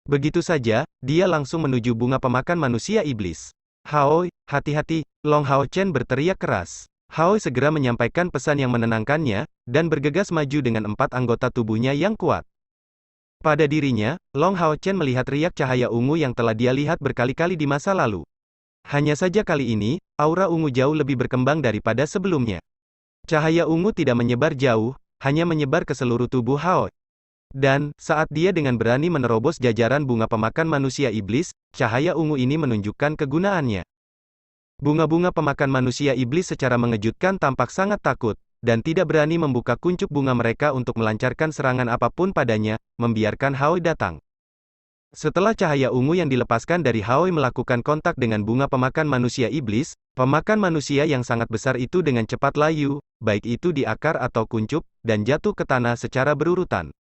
Begitu saja, dia langsung menuju bunga pemakan manusia iblis. Haoi, hati-hati, Long Hao Chen berteriak keras. Haoi segera menyampaikan pesan yang menenangkannya, dan bergegas maju dengan empat anggota tubuhnya yang kuat. Pada dirinya, Long Hao Chen melihat riak cahaya ungu yang telah dia lihat berkali-kali di masa lalu. Hanya saja kali ini, aura ungu jauh lebih berkembang daripada sebelumnya. Cahaya ungu tidak menyebar jauh, hanya menyebar ke seluruh tubuh Haoi. Dan, saat dia dengan berani menerobos jajaran bunga pemakan manusia iblis, cahaya ungu ini menunjukkan kegunaannya. Bunga-bunga pemakan manusia iblis secara mengejutkan tampak sangat takut, dan tidak berani membuka kuncup bunga mereka untuk melancarkan serangan apapun padanya, membiarkan Haoi datang. Setelah cahaya ungu yang dilepaskan dari Haoi melakukan kontak dengan bunga pemakan manusia iblis, pemakan manusia yang sangat besar itu dengan cepat layu, baik itu di akar atau kuncup, dan jatuh ke tanah secara berurutan.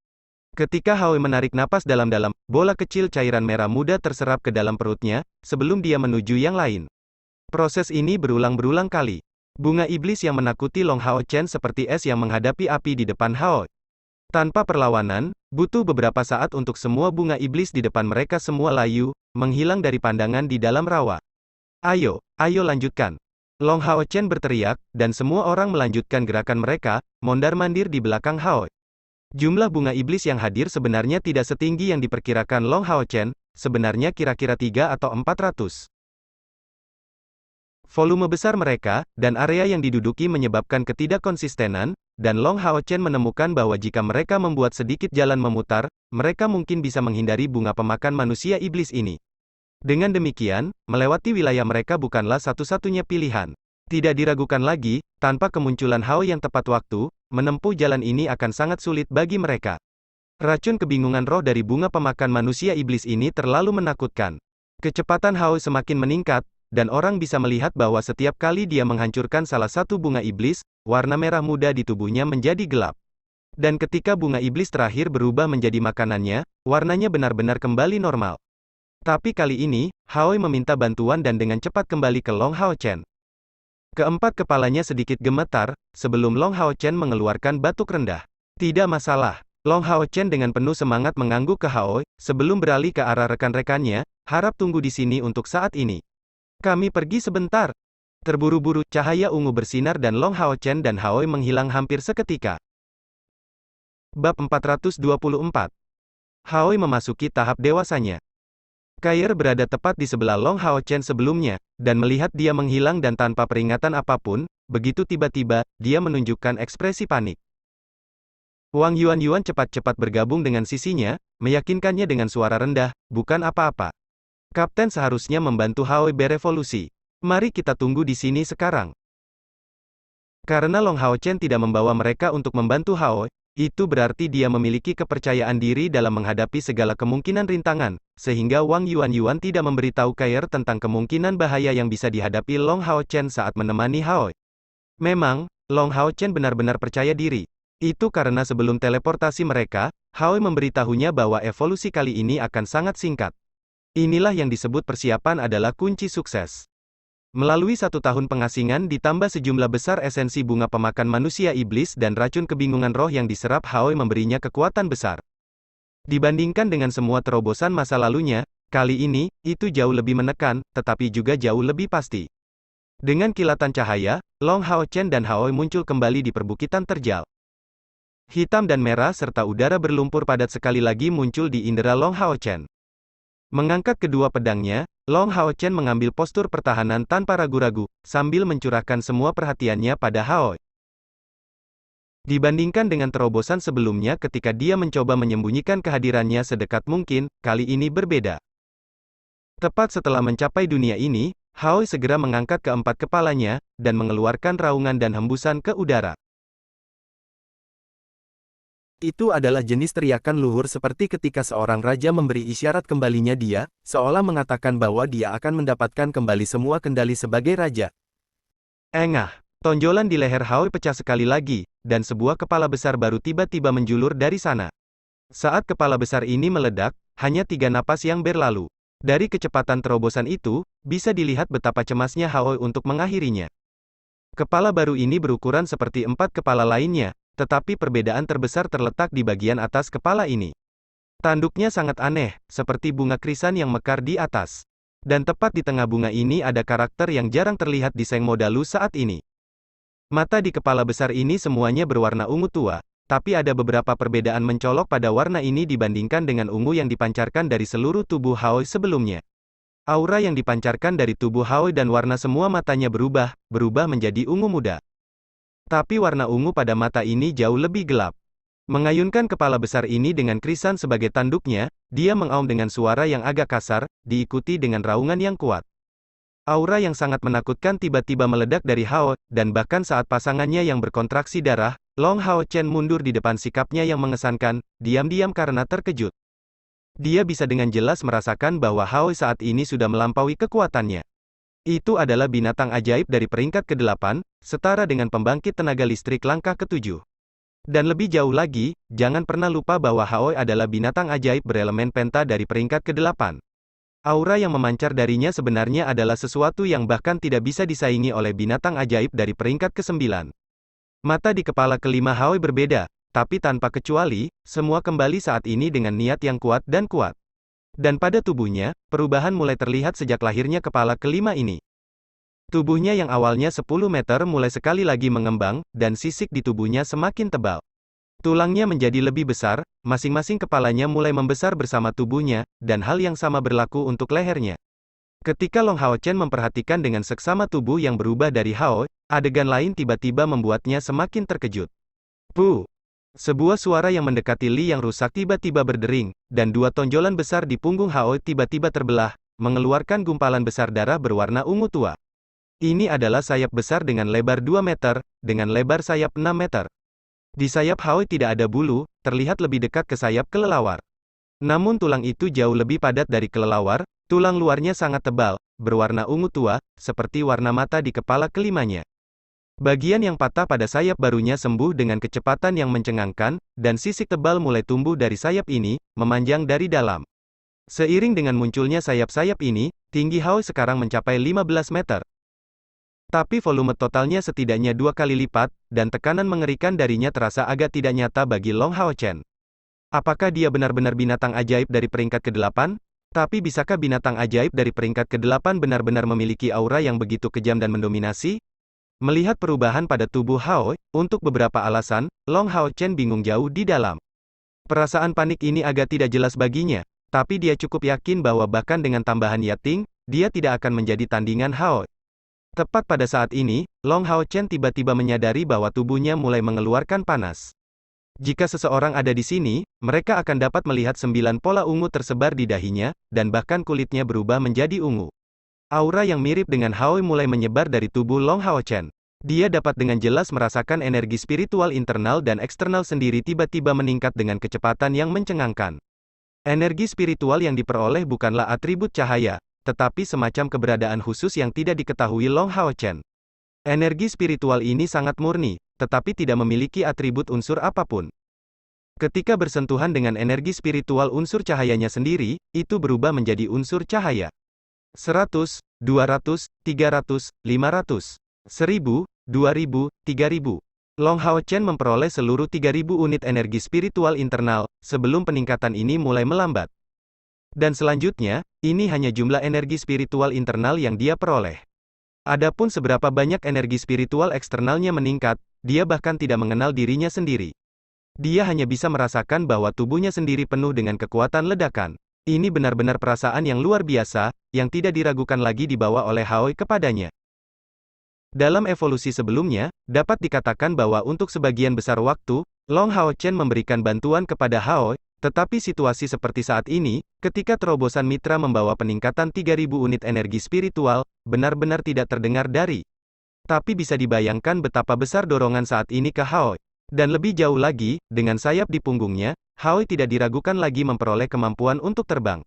Ketika Haoi menarik napas dalam-dalam, bola kecil cairan merah muda terserap ke dalam perutnya, sebelum dia menuju yang lain. Proses ini berulang-berulang kali. Bunga iblis yang menakuti Long Hao Chen seperti es yang menghadapi api di depan Haoi. Tanpa perlawanan, butuh beberapa saat untuk semua bunga iblis di depan mereka semua layu, menghilang dari pandangan di dalam rawa. Ayo, ayo lanjutkan. Long Hao Chen berteriak, dan semua orang melanjutkan gerakan mereka, mondar-mandir di belakang Haoi. Jumlah bunga iblis yang hadir sebenarnya tidak setinggi yang diperkirakan Long Hao Chen, sebenarnya kira-kira 3 atau 400. Volume besar mereka, dan area yang diduduki menyebabkan ketidakkonsistenan, dan Long Hao Chen menemukan bahwa jika mereka membuat sedikit jalan memutar, mereka mungkin bisa menghindari bunga pemakan manusia iblis ini. Dengan demikian, melewati wilayah mereka bukanlah satu-satunya pilihan. Tidak diragukan lagi, tanpa kemunculan Haoi yang tepat waktu, menempuh jalan ini akan sangat sulit bagi mereka. Racun kebingungan roh dari bunga pemakan manusia iblis ini terlalu menakutkan. Kecepatan Haoi semakin meningkat, dan orang bisa melihat bahwa setiap kali dia menghancurkan salah satu bunga iblis, warna merah muda di tubuhnya menjadi gelap. Dan ketika bunga iblis terakhir berubah menjadi makanannya, warnanya benar-benar kembali normal. Tapi kali ini, Haoi meminta bantuan dan dengan cepat kembali ke Long Hao Chen. Keempat kepalanya sedikit gemetar, sebelum Long Hao Chen mengeluarkan batuk rendah. Tidak masalah. Long Hao Chen dengan penuh semangat mengangguk ke Haoi, sebelum beralih ke arah rekan-rekannya, harap tunggu di sini untuk saat ini. Kami pergi sebentar. Terburu-buru, cahaya ungu bersinar dan Long Hao Chen dan Haoi menghilang hampir seketika. Bab 424. Haoi memasuki tahap dewasanya. Kair berada tepat di sebelah Long Hao Chen sebelumnya, dan melihat dia menghilang dan tanpa peringatan apapun, begitu tiba-tiba, dia menunjukkan ekspresi panik. Wang Yuan cepat-cepat bergabung dengan sisinya, meyakinkannya dengan suara rendah, bukan apa-apa. Kapten seharusnya membantu Haoi berevolusi. Mari kita tunggu di sini sekarang. Karena Long Hao Chen tidak membawa mereka untuk membantu Haoi, itu berarti dia memiliki kepercayaan diri dalam menghadapi segala kemungkinan rintangan, sehingga Wang Yuan tidak memberitahu Kair tentang kemungkinan bahaya yang bisa dihadapi Long Hao Chen saat menemani Haoi. Memang, Long Hao Chen benar-benar percaya diri. Itu karena sebelum teleportasi mereka, Haoi memberitahunya bahwa evolusi kali ini akan sangat singkat. Inilah yang disebut persiapan adalah kunci sukses. Melalui 1 tahun pengasingan ditambah sejumlah besar esensi bunga pemakan manusia iblis dan racun kebingungan roh yang diserap Haoi memberinya kekuatan besar. Dibandingkan dengan semua terobosan masa lalunya, kali ini, itu jauh lebih menekan, tetapi juga jauh lebih pasti. Dengan kilatan cahaya, Long Hao Chen dan Haoi muncul kembali di perbukitan terjal. Hitam dan merah serta udara berlumpur padat sekali lagi muncul di indera Long Hao Chen. Mengangkat kedua pedangnya, Long Hao Chen mengambil postur pertahanan tanpa ragu-ragu, sambil mencurahkan semua perhatiannya pada Haoi. Dibandingkan dengan terobosan sebelumnya ketika dia mencoba menyembunyikan kehadirannya sedekat mungkin, kali ini berbeda. Tepat setelah mencapai dunia ini, Haoi segera mengangkat keempat kepalanya, dan mengeluarkan raungan dan hembusan ke udara. Itu adalah jenis teriakan luhur seperti ketika seorang raja memberi isyarat kembalinya dia, seolah mengatakan bahwa dia akan mendapatkan kembali semua kendali sebagai raja. Engah, tonjolan di leher Haoi pecah sekali lagi, dan sebuah kepala besar baru tiba-tiba menjulur dari sana. Saat kepala besar ini meledak, hanya 3 napas yang berlalu. Dari kecepatan terobosan itu, bisa dilihat betapa cemasnya Haoi untuk mengakhirinya. Kepala baru ini berukuran seperti 4 kepala lainnya, tetapi perbedaan terbesar terletak di bagian atas kepala ini. Tanduknya sangat aneh, seperti bunga krisan yang mekar di atas. Dan tepat di tengah bunga ini ada karakter yang jarang terlihat di Seng Modalu saat ini. Mata di kepala besar ini semuanya berwarna ungu tua, tapi ada beberapa perbedaan mencolok pada warna ini dibandingkan dengan ungu yang dipancarkan dari seluruh tubuh Haoi sebelumnya. Aura yang dipancarkan dari tubuh Haoi dan warna semua matanya berubah menjadi ungu muda. Tapi warna ungu pada mata ini jauh lebih gelap. Mengayunkan kepala besar ini dengan krisan sebagai tanduknya, dia mengaum dengan suara yang agak kasar, diikuti dengan raungan yang kuat. Aura yang sangat menakutkan tiba-tiba meledak dari Hao, dan bahkan saat pasangannya yang berkontraksi darah, Long Hao Chen mundur di depan sikapnya yang mengesankan, diam-diam karena terkejut. Dia bisa dengan jelas merasakan bahwa Hao saat ini sudah melampaui kekuatannya. Itu adalah binatang ajaib dari peringkat ke-8, setara dengan pembangkit tenaga listrik langkah ke-7. Dan lebih jauh lagi, jangan pernah lupa bahwa Hao adalah binatang ajaib berelemen penta dari peringkat ke-8. Aura yang memancar darinya sebenarnya adalah sesuatu yang bahkan tidak bisa disaingi oleh binatang ajaib dari peringkat ke-9. Mata di kepala kelima Hao berbeda, tapi tanpa kecuali, semua kembali saat ini dengan niat yang kuat dan kuat. Dan pada tubuhnya, perubahan mulai terlihat sejak lahirnya kepala kelima ini. Tubuhnya yang awalnya 10 meter mulai sekali lagi mengembang, dan sisik di tubuhnya semakin tebal. Tulangnya menjadi lebih besar, masing-masing kepalanya mulai membesar bersama tubuhnya, dan hal yang sama berlaku untuk lehernya. Ketika Long Hao Chen memperhatikan dengan seksama tubuh yang berubah dari Hao, adegan lain tiba-tiba membuatnya semakin terkejut. Puh! Sebuah suara yang mendekati Li yang rusak tiba-tiba berdering, dan 2 tonjolan besar di punggung Hao tiba-tiba terbelah, mengeluarkan gumpalan besar darah berwarna ungu tua. Ini adalah sayap besar dengan lebar 2 meter, dengan lebar sayap 6 meter. Di sayap Hao tidak ada bulu, terlihat lebih dekat ke sayap kelelawar. Namun tulang itu jauh lebih padat dari kelelawar, tulang luarnya sangat tebal, berwarna ungu tua, seperti warna mata di kepala kelimanya. Bagian yang patah pada sayap barunya sembuh dengan kecepatan yang mencengangkan, dan sisik tebal mulai tumbuh dari sayap ini, memanjang dari dalam. Seiring dengan munculnya sayap-sayap ini, tinggi Hao sekarang mencapai 15 meter. Tapi volume totalnya setidaknya 2 kali lipat, dan tekanan mengerikan darinya terasa agak tidak nyata bagi Long Hao Chen. Apakah dia benar-benar binatang ajaib dari peringkat ke-8? Tapi bisakah binatang ajaib dari peringkat ke-8 benar-benar memiliki aura yang begitu kejam dan mendominasi? Melihat perubahan pada tubuh Hao, untuk beberapa alasan, Long Hao Chen bingung jauh di dalam. Perasaan panik ini agak tidak jelas baginya, tapi dia cukup yakin bahwa bahkan dengan tambahan Yating, dia tidak akan menjadi tandingan Hao. Tepat pada saat ini, Long Hao Chen tiba-tiba menyadari bahwa tubuhnya mulai mengeluarkan panas. Jika seseorang ada di sini, mereka akan dapat melihat 9 pola ungu tersebar di dahinya, dan bahkan kulitnya berubah menjadi ungu. Aura yang mirip dengan Hao mulai menyebar dari tubuh Long Hao Chen. Dia dapat dengan jelas merasakan energi spiritual internal dan eksternal sendiri tiba-tiba meningkat dengan kecepatan yang mencengangkan. Energi spiritual yang diperoleh bukanlah atribut cahaya, tetapi semacam keberadaan khusus yang tidak diketahui Long Hao Chen. Energi spiritual ini sangat murni, tetapi tidak memiliki atribut unsur apapun. Ketika bersentuhan dengan energi spiritual unsur cahayanya sendiri, itu berubah menjadi unsur cahaya. 100, 200, 300, 500, 1000, 2000, 3000. Long Hao Chen memperoleh seluruh 3000 unit energi spiritual internal, sebelum peningkatan ini mulai melambat. Dan selanjutnya, ini hanya jumlah energi spiritual internal yang dia peroleh. Adapun seberapa banyak energi spiritual eksternalnya meningkat, dia bahkan tidak mengenal dirinya sendiri. Dia hanya bisa merasakan bahwa tubuhnya sendiri penuh dengan kekuatan ledakan. Ini benar-benar perasaan yang luar biasa, yang tidak diragukan lagi dibawa oleh Hao kepadanya. Dalam evolusi sebelumnya, dapat dikatakan bahwa untuk sebagian besar waktu, Long Hao Chen memberikan bantuan kepada Hao, tetapi situasi seperti saat ini, ketika terobosan mitra membawa peningkatan 3000 unit energi spiritual, benar-benar tidak terdengar dari. Tapi bisa dibayangkan betapa besar dorongan saat ini ke Hao. Dan lebih jauh lagi, dengan sayap di punggungnya, Hao tidak diragukan lagi memperoleh kemampuan untuk terbang.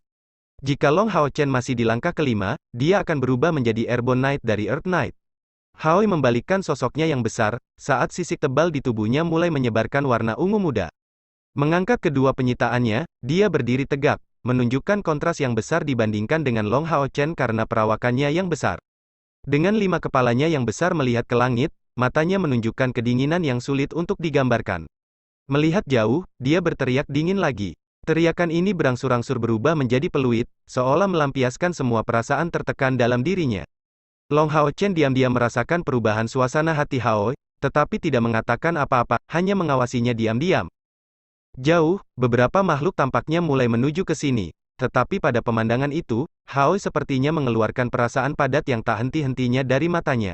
Jika Long Hao Chen masih di langkah kelima, dia akan berubah menjadi Airborne Knight dari Earth Knight. Hao membalikkan sosoknya yang besar, saat sisik tebal di tubuhnya mulai menyebarkan warna ungu muda. Mengangkat kedua penyitaannya, dia berdiri tegak, menunjukkan kontras yang besar dibandingkan dengan Long Hao Chen karena perawakannya yang besar. Dengan 5 kepalanya yang besar melihat ke langit, matanya menunjukkan kedinginan yang sulit untuk digambarkan. Melihat jauh, dia berteriak dingin lagi. Teriakan ini berangsur-angsur berubah menjadi peluit, seolah melampiaskan semua perasaan tertekan dalam dirinya. Long Hao Chen diam-diam merasakan perubahan suasana hati Hao, tetapi tidak mengatakan apa-apa, hanya mengawasinya diam-diam. Jauh, beberapa makhluk tampaknya mulai menuju ke sini. Tetapi pada pemandangan itu, Hao sepertinya mengeluarkan perasaan padat yang tak henti-hentinya dari matanya.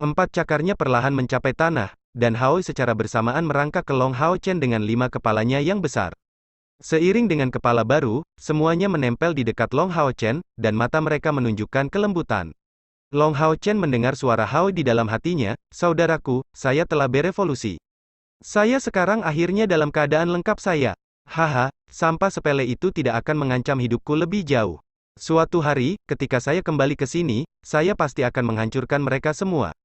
4 cakarnya perlahan mencapai tanah, dan Hao secara bersamaan merangkak ke Long Hao Chen dengan 5 kepalanya yang besar. Seiring dengan kepala baru, semuanya menempel di dekat Long Hao Chen, dan mata mereka menunjukkan kelembutan. Long Hao Chen mendengar suara Hao di dalam hatinya, "Saudaraku, saya telah berevolusi. Saya sekarang akhirnya dalam keadaan lengkap saya. Haha, sampah sepele itu tidak akan mengancam hidupku lebih jauh. Suatu hari, ketika saya kembali ke sini, saya pasti akan menghancurkan mereka semua."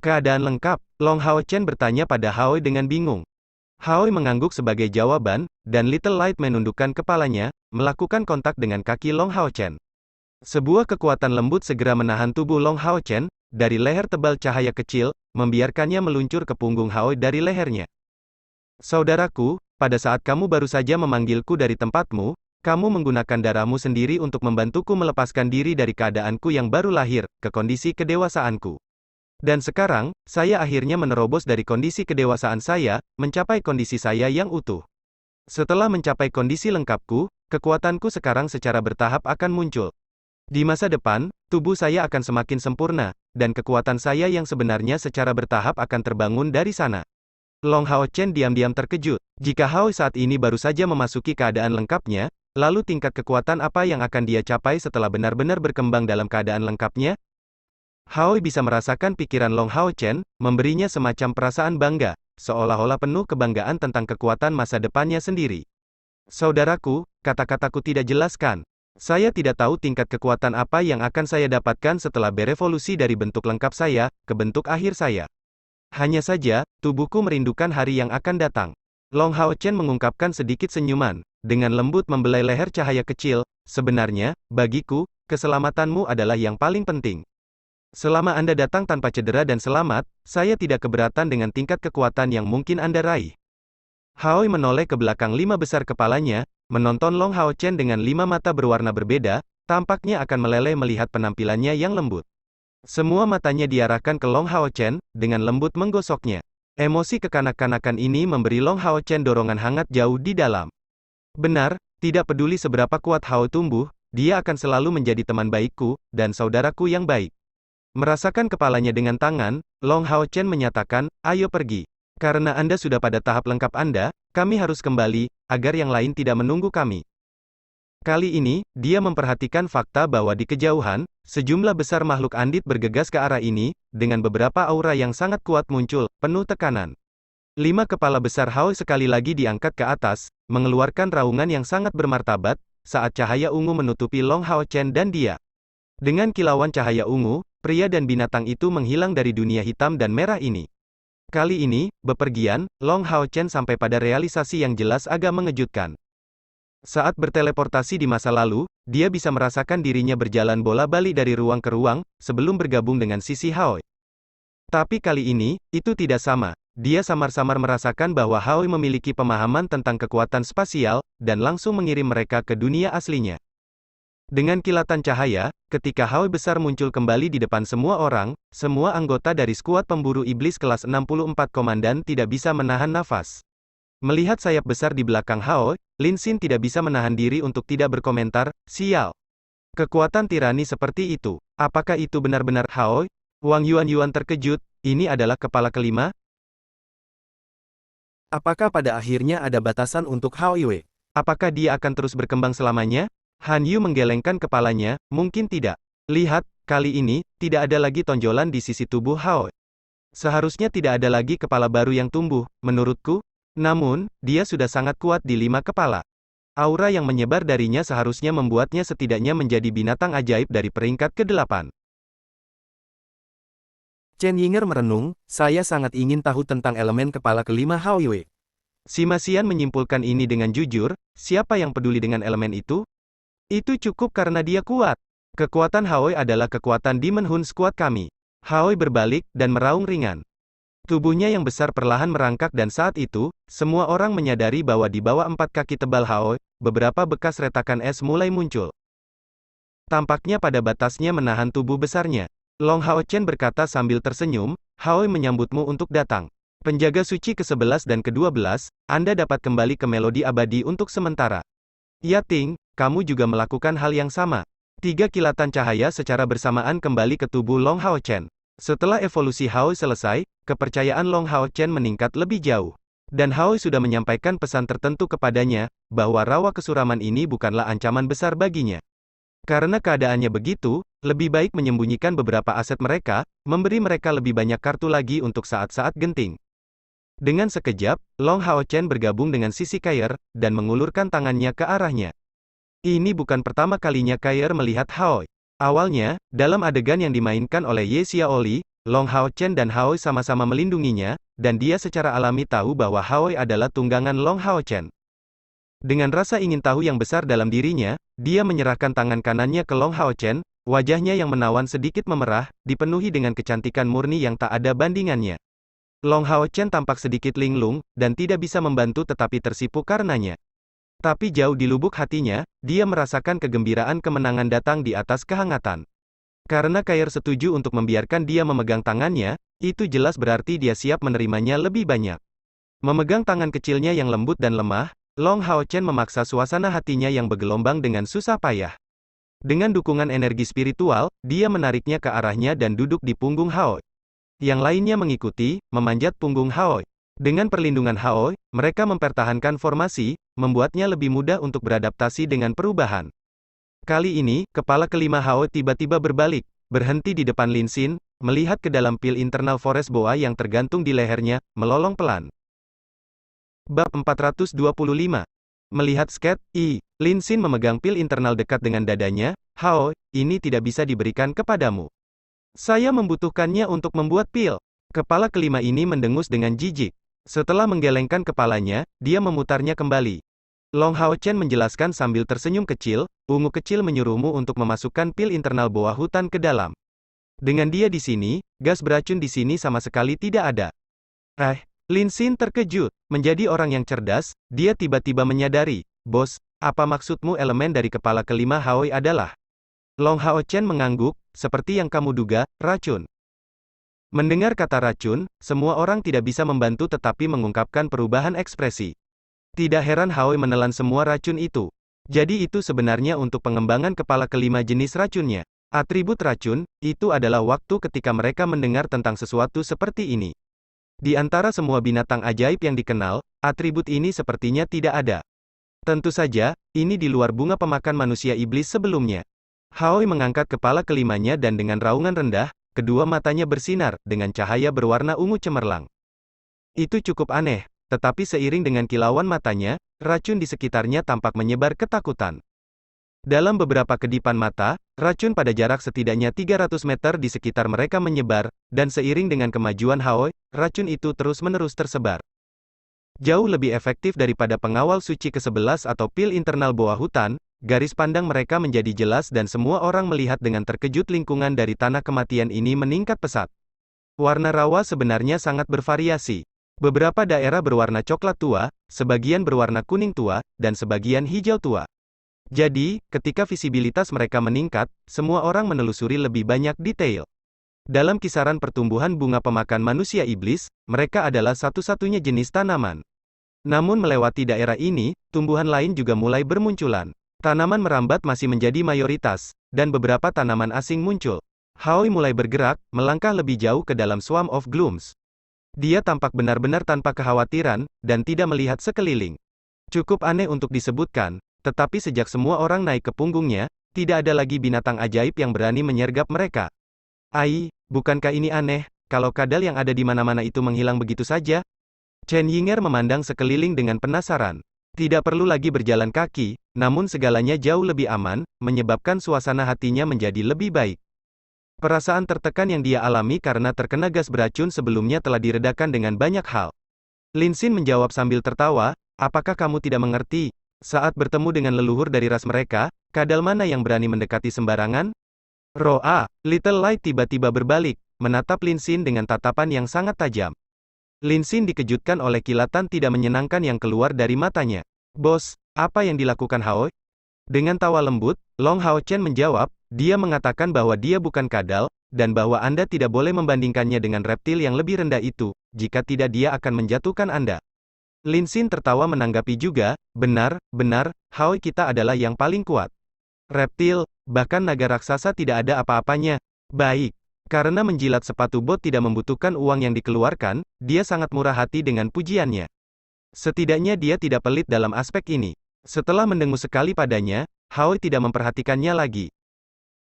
Keadaan lengkap, Long Hao Chen bertanya pada Hao dengan bingung. Hao mengangguk sebagai jawaban, dan Little Light menundukkan kepalanya, melakukan kontak dengan kaki Long Hao Chen. Sebuah kekuatan lembut segera menahan tubuh Long Hao Chen, dari leher tebal cahaya kecil, membiarkannya meluncur ke punggung Hao dari lehernya. "Saudaraku, pada saat kamu baru saja memanggilku dari tempatmu, kamu menggunakan darahmu sendiri untuk membantuku melepaskan diri dari keadaanku yang baru lahir, ke kondisi kedewasaanku. Dan sekarang, saya akhirnya menerobos dari kondisi kedewasaan saya, mencapai kondisi saya yang utuh. Setelah mencapai kondisi lengkapku, kekuatanku sekarang secara bertahap akan muncul. Di masa depan, tubuh saya akan semakin sempurna, dan kekuatan saya yang sebenarnya secara bertahap akan terbangun dari sana." Long Hao Chen diam-diam terkejut. Jika Hao saat ini baru saja memasuki keadaan lengkapnya, lalu tingkat kekuatan apa yang akan dia capai setelah benar-benar berkembang dalam keadaan lengkapnya? Hao bisa merasakan pikiran Long Hao Chen, memberinya semacam perasaan bangga, seolah-olah penuh kebanggaan tentang kekuatan masa depannya sendiri. "Saudaraku, kata-kataku tidak jelaskan. Saya tidak tahu tingkat kekuatan apa yang akan saya dapatkan setelah berevolusi dari bentuk lengkap saya, ke bentuk akhir saya. Hanya saja, tubuhku merindukan hari yang akan datang." Long Hao Chen mengungkapkan sedikit senyuman, dengan lembut membelai leher cahaya kecil, "Sebenarnya, bagiku, keselamatanmu adalah yang paling penting. Selama Anda datang tanpa cedera dan selamat, saya tidak keberatan dengan tingkat kekuatan yang mungkin Anda raih." Hao menoleh ke belakang 5 besar kepalanya, menonton Long Hao Chen dengan 5 mata berwarna berbeda, tampaknya akan meleleh melihat penampilannya yang lembut. Semua matanya diarahkan ke Long Hao Chen, dengan lembut menggosoknya. Emosi kekanak-kanakan ini memberi Long Hao Chen dorongan hangat jauh di dalam. "Benar, tidak peduli seberapa kuat Hao tumbuh, dia akan selalu menjadi teman baikku, dan saudaraku yang baik." Merasakan kepalanya dengan tangan, Long Hao Chen menyatakan, "Ayo pergi. Karena Anda sudah pada tahap lengkap Anda, kami harus kembali, agar yang lain tidak menunggu kami." Kali ini, dia memperhatikan fakta bahwa di kejauhan, sejumlah besar makhluk andit bergegas ke arah ini, dengan beberapa aura yang sangat kuat muncul, penuh tekanan. 5 kepala besar Hao sekali lagi diangkat ke atas, mengeluarkan raungan yang sangat bermartabat, saat cahaya ungu menutupi Long Hao Chen dan dia. Dengan kilauan cahaya ungu, pria dan binatang itu menghilang dari dunia hitam dan merah ini. Kali ini, bepergian, Long Hao Chen sampai pada realisasi yang jelas agak mengejutkan. Saat berteleportasi di masa lalu, dia bisa merasakan dirinya berjalan bola-balik dari ruang ke ruang, sebelum bergabung dengan sisi Hao. Tapi kali ini, itu tidak sama. Dia samar-samar merasakan bahwa Hao memiliki pemahaman tentang kekuatan spasial, dan langsung mengirim mereka ke dunia aslinya. Dengan kilatan cahaya, ketika Hao besar muncul kembali di depan semua orang, semua anggota dari skuad pemburu iblis kelas 64 komandan tidak bisa menahan nafas. Melihat sayap besar di belakang Hao, Lin Xin tidak bisa menahan diri untuk tidak berkomentar, "Sial. Kekuatan tirani seperti itu. Apakah itu benar-benar Hao?" Wang Yuan terkejut, "Ini adalah kepala kelima?" Apakah pada akhirnya ada batasan untuk Hao Yue? Apakah dia akan terus berkembang selamanya? Han Yu menggelengkan kepalanya, "Mungkin tidak. Lihat, kali ini, tidak ada lagi tonjolan di sisi tubuh Hao." Seharusnya tidak ada lagi kepala baru yang tumbuh, menurutku. Namun, dia sudah sangat kuat di 5 kepala. Aura yang menyebar darinya seharusnya membuatnya setidaknya menjadi binatang ajaib dari peringkat ke-8. Chen Yinger merenung, saya sangat ingin tahu tentang elemen kepala kelima Hao Yue. Sima Xian menyimpulkan ini dengan jujur, siapa yang peduli dengan elemen itu? Itu cukup karena dia kuat. Kekuatan Haoi adalah kekuatan Demon Hun Squad kami. Haoi berbalik, dan meraung ringan. Tubuhnya yang besar perlahan merangkak dan saat itu, semua orang menyadari bahwa di bawah 4 kaki tebal Haoi, beberapa bekas retakan es mulai muncul. Tampaknya pada batasnya menahan tubuh besarnya. Long Hao Chen berkata sambil tersenyum, Haoi menyambutmu untuk datang. Penjaga suci ke-11 dan ke-12, Anda dapat kembali ke melodi abadi untuk sementara. Ya Ting, kamu juga melakukan hal yang sama. 3 kilatan cahaya secara bersamaan kembali ke tubuh Long Hao Chen. Setelah evolusi Haoi selesai, kepercayaan Long Hao Chen meningkat lebih jauh. Dan Haoi sudah menyampaikan pesan tertentu kepadanya, bahwa rawa kesuraman ini bukanlah ancaman besar baginya. Karena keadaannya begitu, lebih baik menyembunyikan beberapa aset mereka, memberi mereka lebih banyak kartu lagi untuk saat-saat genting. Dengan sekejap, Long Hao Chen bergabung dengan sisi Kair, dan mengulurkan tangannya ke arahnya. Ini bukan pertama kalinya Kair melihat Haoi. Awalnya, dalam adegan yang dimainkan oleh Ye Xiaoli, Long Hao Chen dan Haoi sama-sama melindunginya, dan dia secara alami tahu bahwa Haoi adalah tunggangan Long Hao Chen. Dengan rasa ingin tahu yang besar dalam dirinya, dia menyerahkan tangan kanannya ke Long Hao Chen, wajahnya yang menawan sedikit memerah, dipenuhi dengan kecantikan murni yang tak ada bandingannya. Long Hao Chen tampak sedikit linglung, dan tidak bisa membantu tetapi tersipu karenanya. Tapi jauh di lubuk hatinya, dia merasakan kegembiraan kemenangan datang di atas kehangatan. Karena Kair setuju untuk membiarkan dia memegang tangannya, itu jelas berarti dia siap menerimanya lebih banyak. Memegang tangan kecilnya yang lembut dan lemah, Long Hao Chen memaksa suasana hatinya yang bergelombang dengan susah payah. Dengan dukungan energi spiritual, dia menariknya ke arahnya dan duduk di punggung Haoi. Yang lainnya mengikuti, memanjat punggung Haoi. Dengan perlindungan Haoi, mereka mempertahankan formasi, membuatnya lebih mudah untuk beradaptasi dengan perubahan. Kali ini, kepala kelima Haoi tiba-tiba berbalik, berhenti di depan Lin Xin, melihat ke dalam pil internal Forest Boa yang tergantung di lehernya, melolong pelan. Bab 425. Melihat sket, Lin Xin memegang pil internal dekat dengan dadanya, Haoi, ini tidak bisa diberikan kepadamu. Saya membutuhkannya untuk membuat pil. Kepala kelima ini mendengus dengan jijik. Setelah menggelengkan kepalanya, dia memutarnya kembali. Long Hao Chen menjelaskan sambil tersenyum kecil, ungu kecil menyuruhmu untuk memasukkan pil internal boa hutan ke dalam. Dengan dia di sini, gas beracun di sini sama sekali tidak ada. Lin Xin terkejut. Menjadi orang yang cerdas, dia tiba-tiba menyadari, bos, apa maksudmu elemen dari kepala kelima Haoi adalah? Long Hao Chen mengangguk, seperti yang kamu duga, racun. Mendengar kata racun, semua orang tidak bisa membantu tetapi mengungkapkan perubahan ekspresi. Tidak heran Haoi menelan semua racun itu. Jadi itu sebenarnya untuk pengembangan kepala kelima jenis racunnya. Atribut racun, itu adalah waktu ketika mereka mendengar tentang sesuatu seperti ini. Di antara semua binatang ajaib yang dikenal, atribut ini sepertinya tidak ada. Tentu saja, ini di luar bunga pemakan manusia iblis sebelumnya. Haoi mengangkat kepala kelimanya dan dengan raungan rendah, kedua matanya bersinar, dengan cahaya berwarna ungu cemerlang. Itu cukup aneh, tetapi seiring dengan kilauan matanya, racun di sekitarnya tampak menyebar ketakutan. Dalam beberapa kedipan mata, racun pada jarak setidaknya 300 meter di sekitar mereka menyebar, dan seiring dengan kemajuan Haoi, racun itu terus-menerus tersebar. Jauh lebih efektif daripada pengawal suci ke-11 atau pil internal boa hutan, garis pandang mereka menjadi jelas dan semua orang melihat dengan terkejut lingkungan dari tanah kematian ini meningkat pesat. Warna rawa sebenarnya sangat bervariasi. Beberapa daerah berwarna coklat tua, sebagian berwarna kuning tua, dan sebagian hijau tua. Jadi, ketika visibilitas mereka meningkat, semua orang menelusuri lebih banyak detail. Dalam kisaran pertumbuhan bunga pemakan manusia iblis, mereka adalah satu-satunya jenis tanaman. Namun melewati daerah ini, tumbuhan lain juga mulai bermunculan. Tanaman merambat masih menjadi mayoritas, dan beberapa tanaman asing muncul. Haoi mulai bergerak, melangkah lebih jauh ke dalam Swarm of Glooms. Dia tampak benar-benar tanpa kekhawatiran, dan tidak melihat sekeliling. Cukup aneh untuk disebutkan, tetapi sejak semua orang naik ke punggungnya, tidak ada lagi binatang ajaib yang berani menyergap mereka. Bukankah ini aneh? kalau kadal yang ada di mana-mana itu menghilang begitu saja? Chen Yinger memandang sekeliling dengan penasaran. Tidak perlu lagi berjalan kaki, namun segalanya jauh lebih aman, menyebabkan suasana hatinya menjadi lebih baik. Perasaan tertekan yang dia alami karena terkena gas beracun sebelumnya telah diredakan dengan banyak hal. Lin Xin menjawab sambil tertawa, apakah kamu tidak mengerti? Saat bertemu dengan leluhur dari ras mereka, kadal mana yang berani mendekati sembarangan? Roa, Little Light tiba-tiba berbalik, menatap Lin Xin dengan tatapan yang sangat tajam. Lin Xin dikejutkan oleh kilatan tidak menyenangkan yang keluar dari matanya. Bos, apa yang dilakukan Hao? Dengan tawa lembut, Long Hao Chen menjawab, dia mengatakan bahwa dia bukan kadal, dan bahwa Anda tidak boleh membandingkannya dengan reptil yang lebih rendah itu, jika tidak dia akan menjatuhkan Anda. Lin Xin tertawa menanggapi juga, benar, Hao kita adalah yang paling kuat. Reptil, bahkan naga raksasa tidak ada apa-apanya. Baik. Karena menjilat sepatu bot tidak membutuhkan uang yang dikeluarkan, dia sangat murah hati dengan pujiannya. Setidaknya dia tidak pelit dalam aspek ini. Setelah mendengus sekali padanya, Hao tidak memperhatikannya lagi.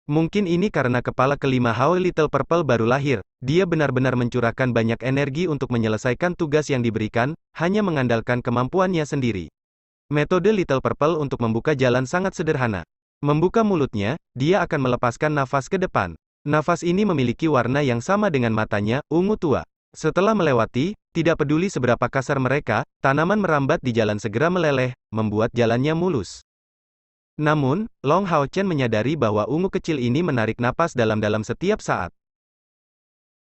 Mungkin ini karena kepala kelima Hao Little Purple baru lahir, dia benar-benar mencurahkan banyak energi untuk menyelesaikan tugas yang diberikan, hanya mengandalkan kemampuannya sendiri. Metode Little Purple untuk membuka jalan sangat sederhana. Membuka mulutnya, dia akan melepaskan nafas ke depan. Nafas ini memiliki warna yang sama dengan matanya, ungu tua. Setelah melewati, tidak peduli seberapa kasar mereka, tanaman merambat di jalan segera meleleh, membuat jalannya mulus. Namun, Long Hao Chen menyadari bahwa ungu kecil ini menarik napas dalam-dalam setiap saat.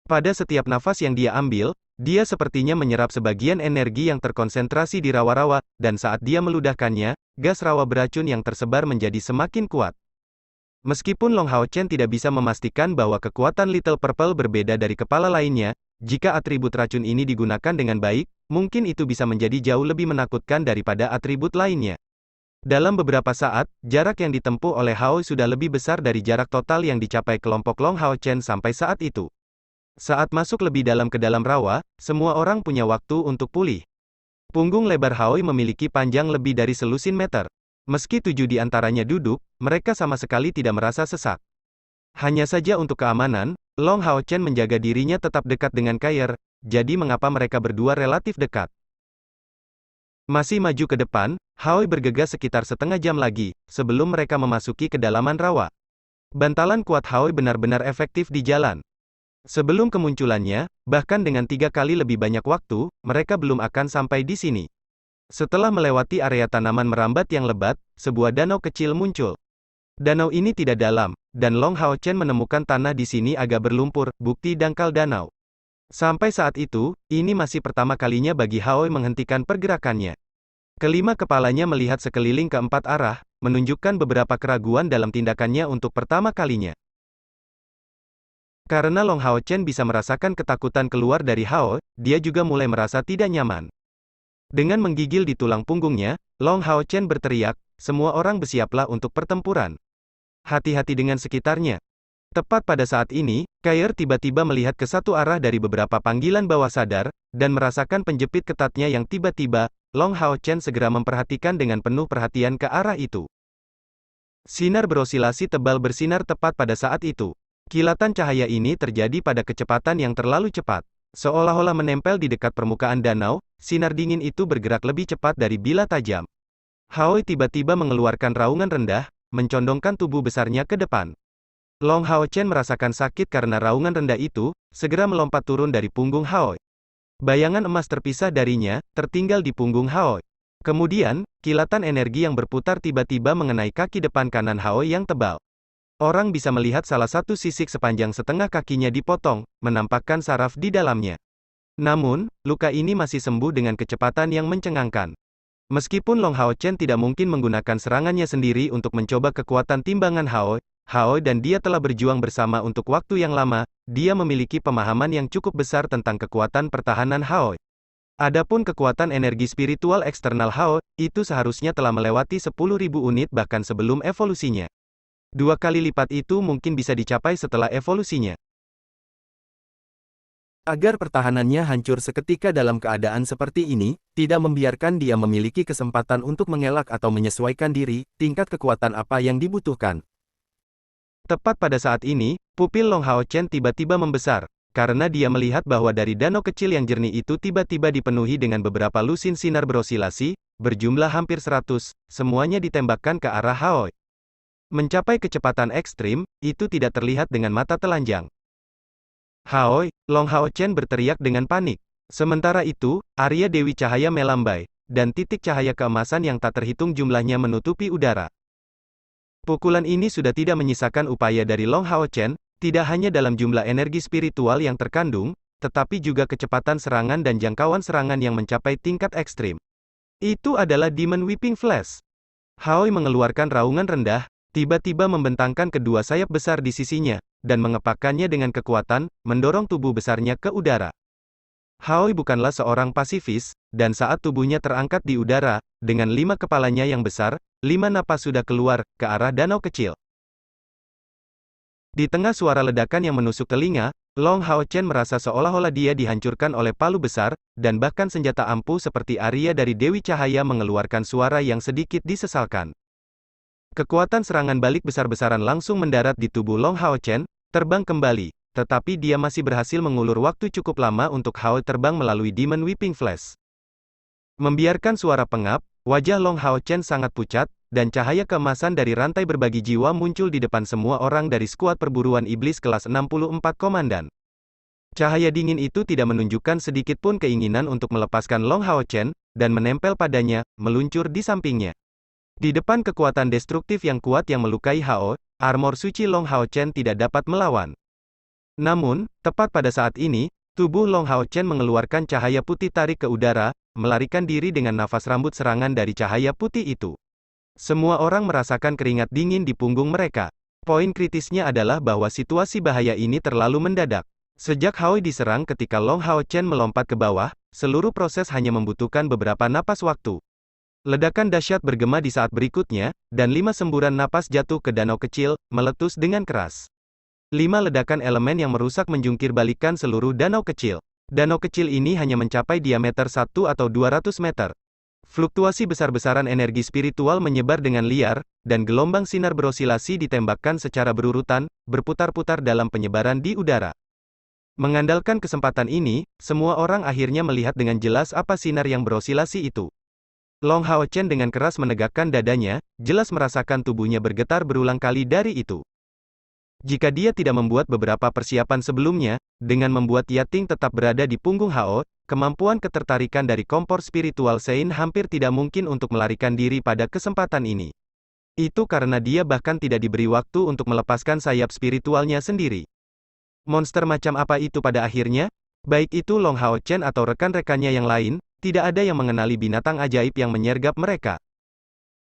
Pada setiap nafas yang dia ambil, dia sepertinya menyerap sebagian energi yang terkonsentrasi di rawa-rawa, dan saat dia meludahkannya, gas rawa beracun yang tersebar menjadi semakin kuat. Meskipun Long Hao Chen tidak bisa memastikan bahwa kekuatan Little Purple berbeda dari kepala lainnya, jika atribut racun ini digunakan dengan baik, mungkin itu bisa menjadi jauh lebih menakutkan daripada atribut lainnya. Dalam beberapa saat, jarak yang ditempuh oleh Hao sudah lebih besar dari jarak total yang dicapai kelompok Long Hao Chen sampai saat itu. Saat masuk lebih dalam ke dalam rawa, semua orang punya waktu untuk pulih. Punggung lebar Hao memiliki panjang lebih dari selusin meter. Meski 7 di antaranya duduk, mereka sama sekali tidak merasa sesak. Hanya saja untuk keamanan, Long Hao Chen menjaga dirinya tetap dekat dengan Kair, jadi mengapa mereka berdua relatif dekat. Masih maju ke depan, Hao bergegas sekitar setengah jam lagi, sebelum mereka memasuki kedalaman rawa. Bantalan kuat Hao benar-benar efektif di jalan. Sebelum kemunculannya, bahkan dengan 3 kali lebih banyak waktu, mereka belum akan sampai di sini. Setelah melewati area tanaman merambat yang lebat, sebuah danau kecil muncul. Danau ini tidak dalam, dan Long Hao Chen menemukan tanah di sini agak berlumpur, bukti dangkal danau. Sampai saat itu, ini masih pertama kalinya bagi Hao menghentikan pergerakannya. Kelima kepalanya melihat sekeliling ke 4 arah, menunjukkan beberapa keraguan dalam tindakannya untuk pertama kalinya. Karena Long Hao Chen bisa merasakan ketakutan keluar dari Hao, dia juga mulai merasa tidak nyaman. Dengan menggigil di tulang punggungnya, Long Hao Chen berteriak, semua orang bersiaplah untuk pertempuran. Hati-hati dengan sekitarnya. Tepat pada saat ini, Kair tiba-tiba melihat ke satu arah dari beberapa panggilan bawah sadar, dan merasakan penjepit ketatnya yang tiba-tiba, Long Hao Chen segera memperhatikan dengan penuh perhatian ke arah itu. Sinar berosilasi tebal bersinar tepat pada saat itu. Kilatan cahaya ini terjadi pada kecepatan yang terlalu cepat. Seolah-olah menempel di dekat permukaan danau, sinar dingin itu bergerak lebih cepat dari bila tajam. Hao tiba-tiba mengeluarkan raungan rendah, mencondongkan tubuh besarnya ke depan. Long Hao Chen merasakan sakit karena raungan rendah itu, segera melompat turun dari punggung Hao. Bayangan emas terpisah darinya, tertinggal di punggung Hao. Kemudian, kilatan energi yang berputar tiba-tiba mengenai kaki depan kanan Hao yang tebal. Orang bisa melihat salah satu sisik sepanjang setengah kakinya dipotong, menampakkan saraf di dalamnya. Namun, luka ini masih sembuh dengan kecepatan yang mencengangkan. Meskipun Long Hao Chen tidak mungkin menggunakan serangannya sendiri untuk mencoba kekuatan timbangan Hao dan dia telah berjuang bersama untuk waktu yang lama, dia memiliki pemahaman yang cukup besar tentang kekuatan pertahanan Hao. Adapun kekuatan energi spiritual eksternal Hao, itu seharusnya telah melewati 10.000 unit bahkan sebelum evolusinya. 2 kali lipat itu mungkin bisa dicapai setelah evolusinya. Agar pertahanannya hancur seketika dalam keadaan seperti ini, tidak membiarkan dia memiliki kesempatan untuk mengelak atau menyesuaikan diri, tingkat kekuatan apa yang dibutuhkan. Tepat pada saat ini, pupil Long Hao Chen tiba-tiba membesar. karena dia melihat bahwa dari danau kecil yang jernih itu tiba-tiba dipenuhi dengan beberapa lusin sinar berosilasi, berjumlah hampir 100, semuanya ditembakkan ke arah Haoi. Mencapai kecepatan ekstrim, itu tidak terlihat dengan mata telanjang. Haoi, Long Hao Chen berteriak dengan panik. Sementara itu, Arya Dewi Cahaya melambai, dan titik cahaya keemasan yang tak terhitung jumlahnya menutupi udara. Pukulan ini sudah tidak menyisakan upaya dari Long Hao Chen, tidak hanya dalam jumlah energi spiritual yang terkandung, tetapi juga kecepatan serangan dan jangkauan serangan yang mencapai tingkat ekstrim. Itu adalah Demon Whipping Flash. Haoi mengeluarkan raungan rendah, tiba-tiba membentangkan kedua sayap besar di sisinya, dan mengepakkannya dengan kekuatan, mendorong tubuh besarnya ke udara. Haoi bukanlah seorang pasifis, dan saat tubuhnya terangkat di udara, dengan 5 kepalanya yang besar, 5 napas sudah keluar, ke arah danau kecil. Di tengah suara ledakan yang menusuk telinga, Long Hao Chen merasa seolah-olah dia dihancurkan oleh palu besar, dan bahkan senjata ampuh seperti Arya dari Dewi Cahaya mengeluarkan suara yang sedikit disesalkan. Kekuatan serangan balik besar-besaran langsung mendarat di tubuh Long Hao Chen, terbang kembali, tetapi dia masih berhasil mengulur waktu cukup lama untuk Hao terbang melalui Demon Whipping Flash. Membiarkan suara pengap, wajah Long Hao Chen sangat pucat, dan cahaya keemasan dari rantai berbagi jiwa muncul di depan semua orang dari skuad perburuan iblis kelas 64 komandan. Cahaya dingin itu tidak menunjukkan sedikit pun keinginan untuk melepaskan Long Hao Chen, dan menempel padanya, meluncur di sampingnya. Di depan kekuatan destruktif yang kuat yang melukai Hao, armor suci Long Hao Chen tidak dapat melawan. Namun, tepat pada saat ini, tubuh Long Hao Chen mengeluarkan cahaya putih tarik ke udara, melarikan diri dengan nafas rambut serangan dari cahaya putih itu. Semua orang merasakan keringat dingin di punggung mereka. Poin kritisnya adalah bahwa situasi bahaya ini terlalu mendadak. Sejak Haoi diserang ketika Long Hao Chen melompat ke bawah, seluruh proses hanya membutuhkan beberapa napas waktu. Ledakan dahsyat bergema di saat berikutnya, dan 5 semburan napas jatuh ke danau kecil, meletus dengan keras. 5 ledakan elemen yang merusak menjungkir balikan seluruh danau kecil. Danau kecil ini hanya mencapai diameter 1 atau 200 meter. Fluktuasi besar-besaran energi spiritual menyebar dengan liar, dan gelombang sinar berosilasi ditembakkan secara berurutan, berputar-putar dalam penyebaran di udara. Mengandalkan kesempatan ini, semua orang akhirnya melihat dengan jelas apa sinar yang berosilasi itu. Long Hao Chen dengan keras menegakkan dadanya, jelas merasakan tubuhnya bergetar berulang kali dari itu. Jika dia tidak membuat beberapa persiapan sebelumnya, dengan membuat Yating tetap berada di punggung Hao, kemampuan ketertarikan dari kompor spiritual Sein hampir tidak mungkin untuk melarikan diri pada kesempatan ini. Itu karena dia bahkan tidak diberi waktu untuk melepaskan sayap spiritualnya sendiri. Monster macam apa itu pada akhirnya? Baik itu Long Hao Chen atau rekan-rekannya yang lain, tidak ada yang mengenali binatang ajaib yang menyergap mereka.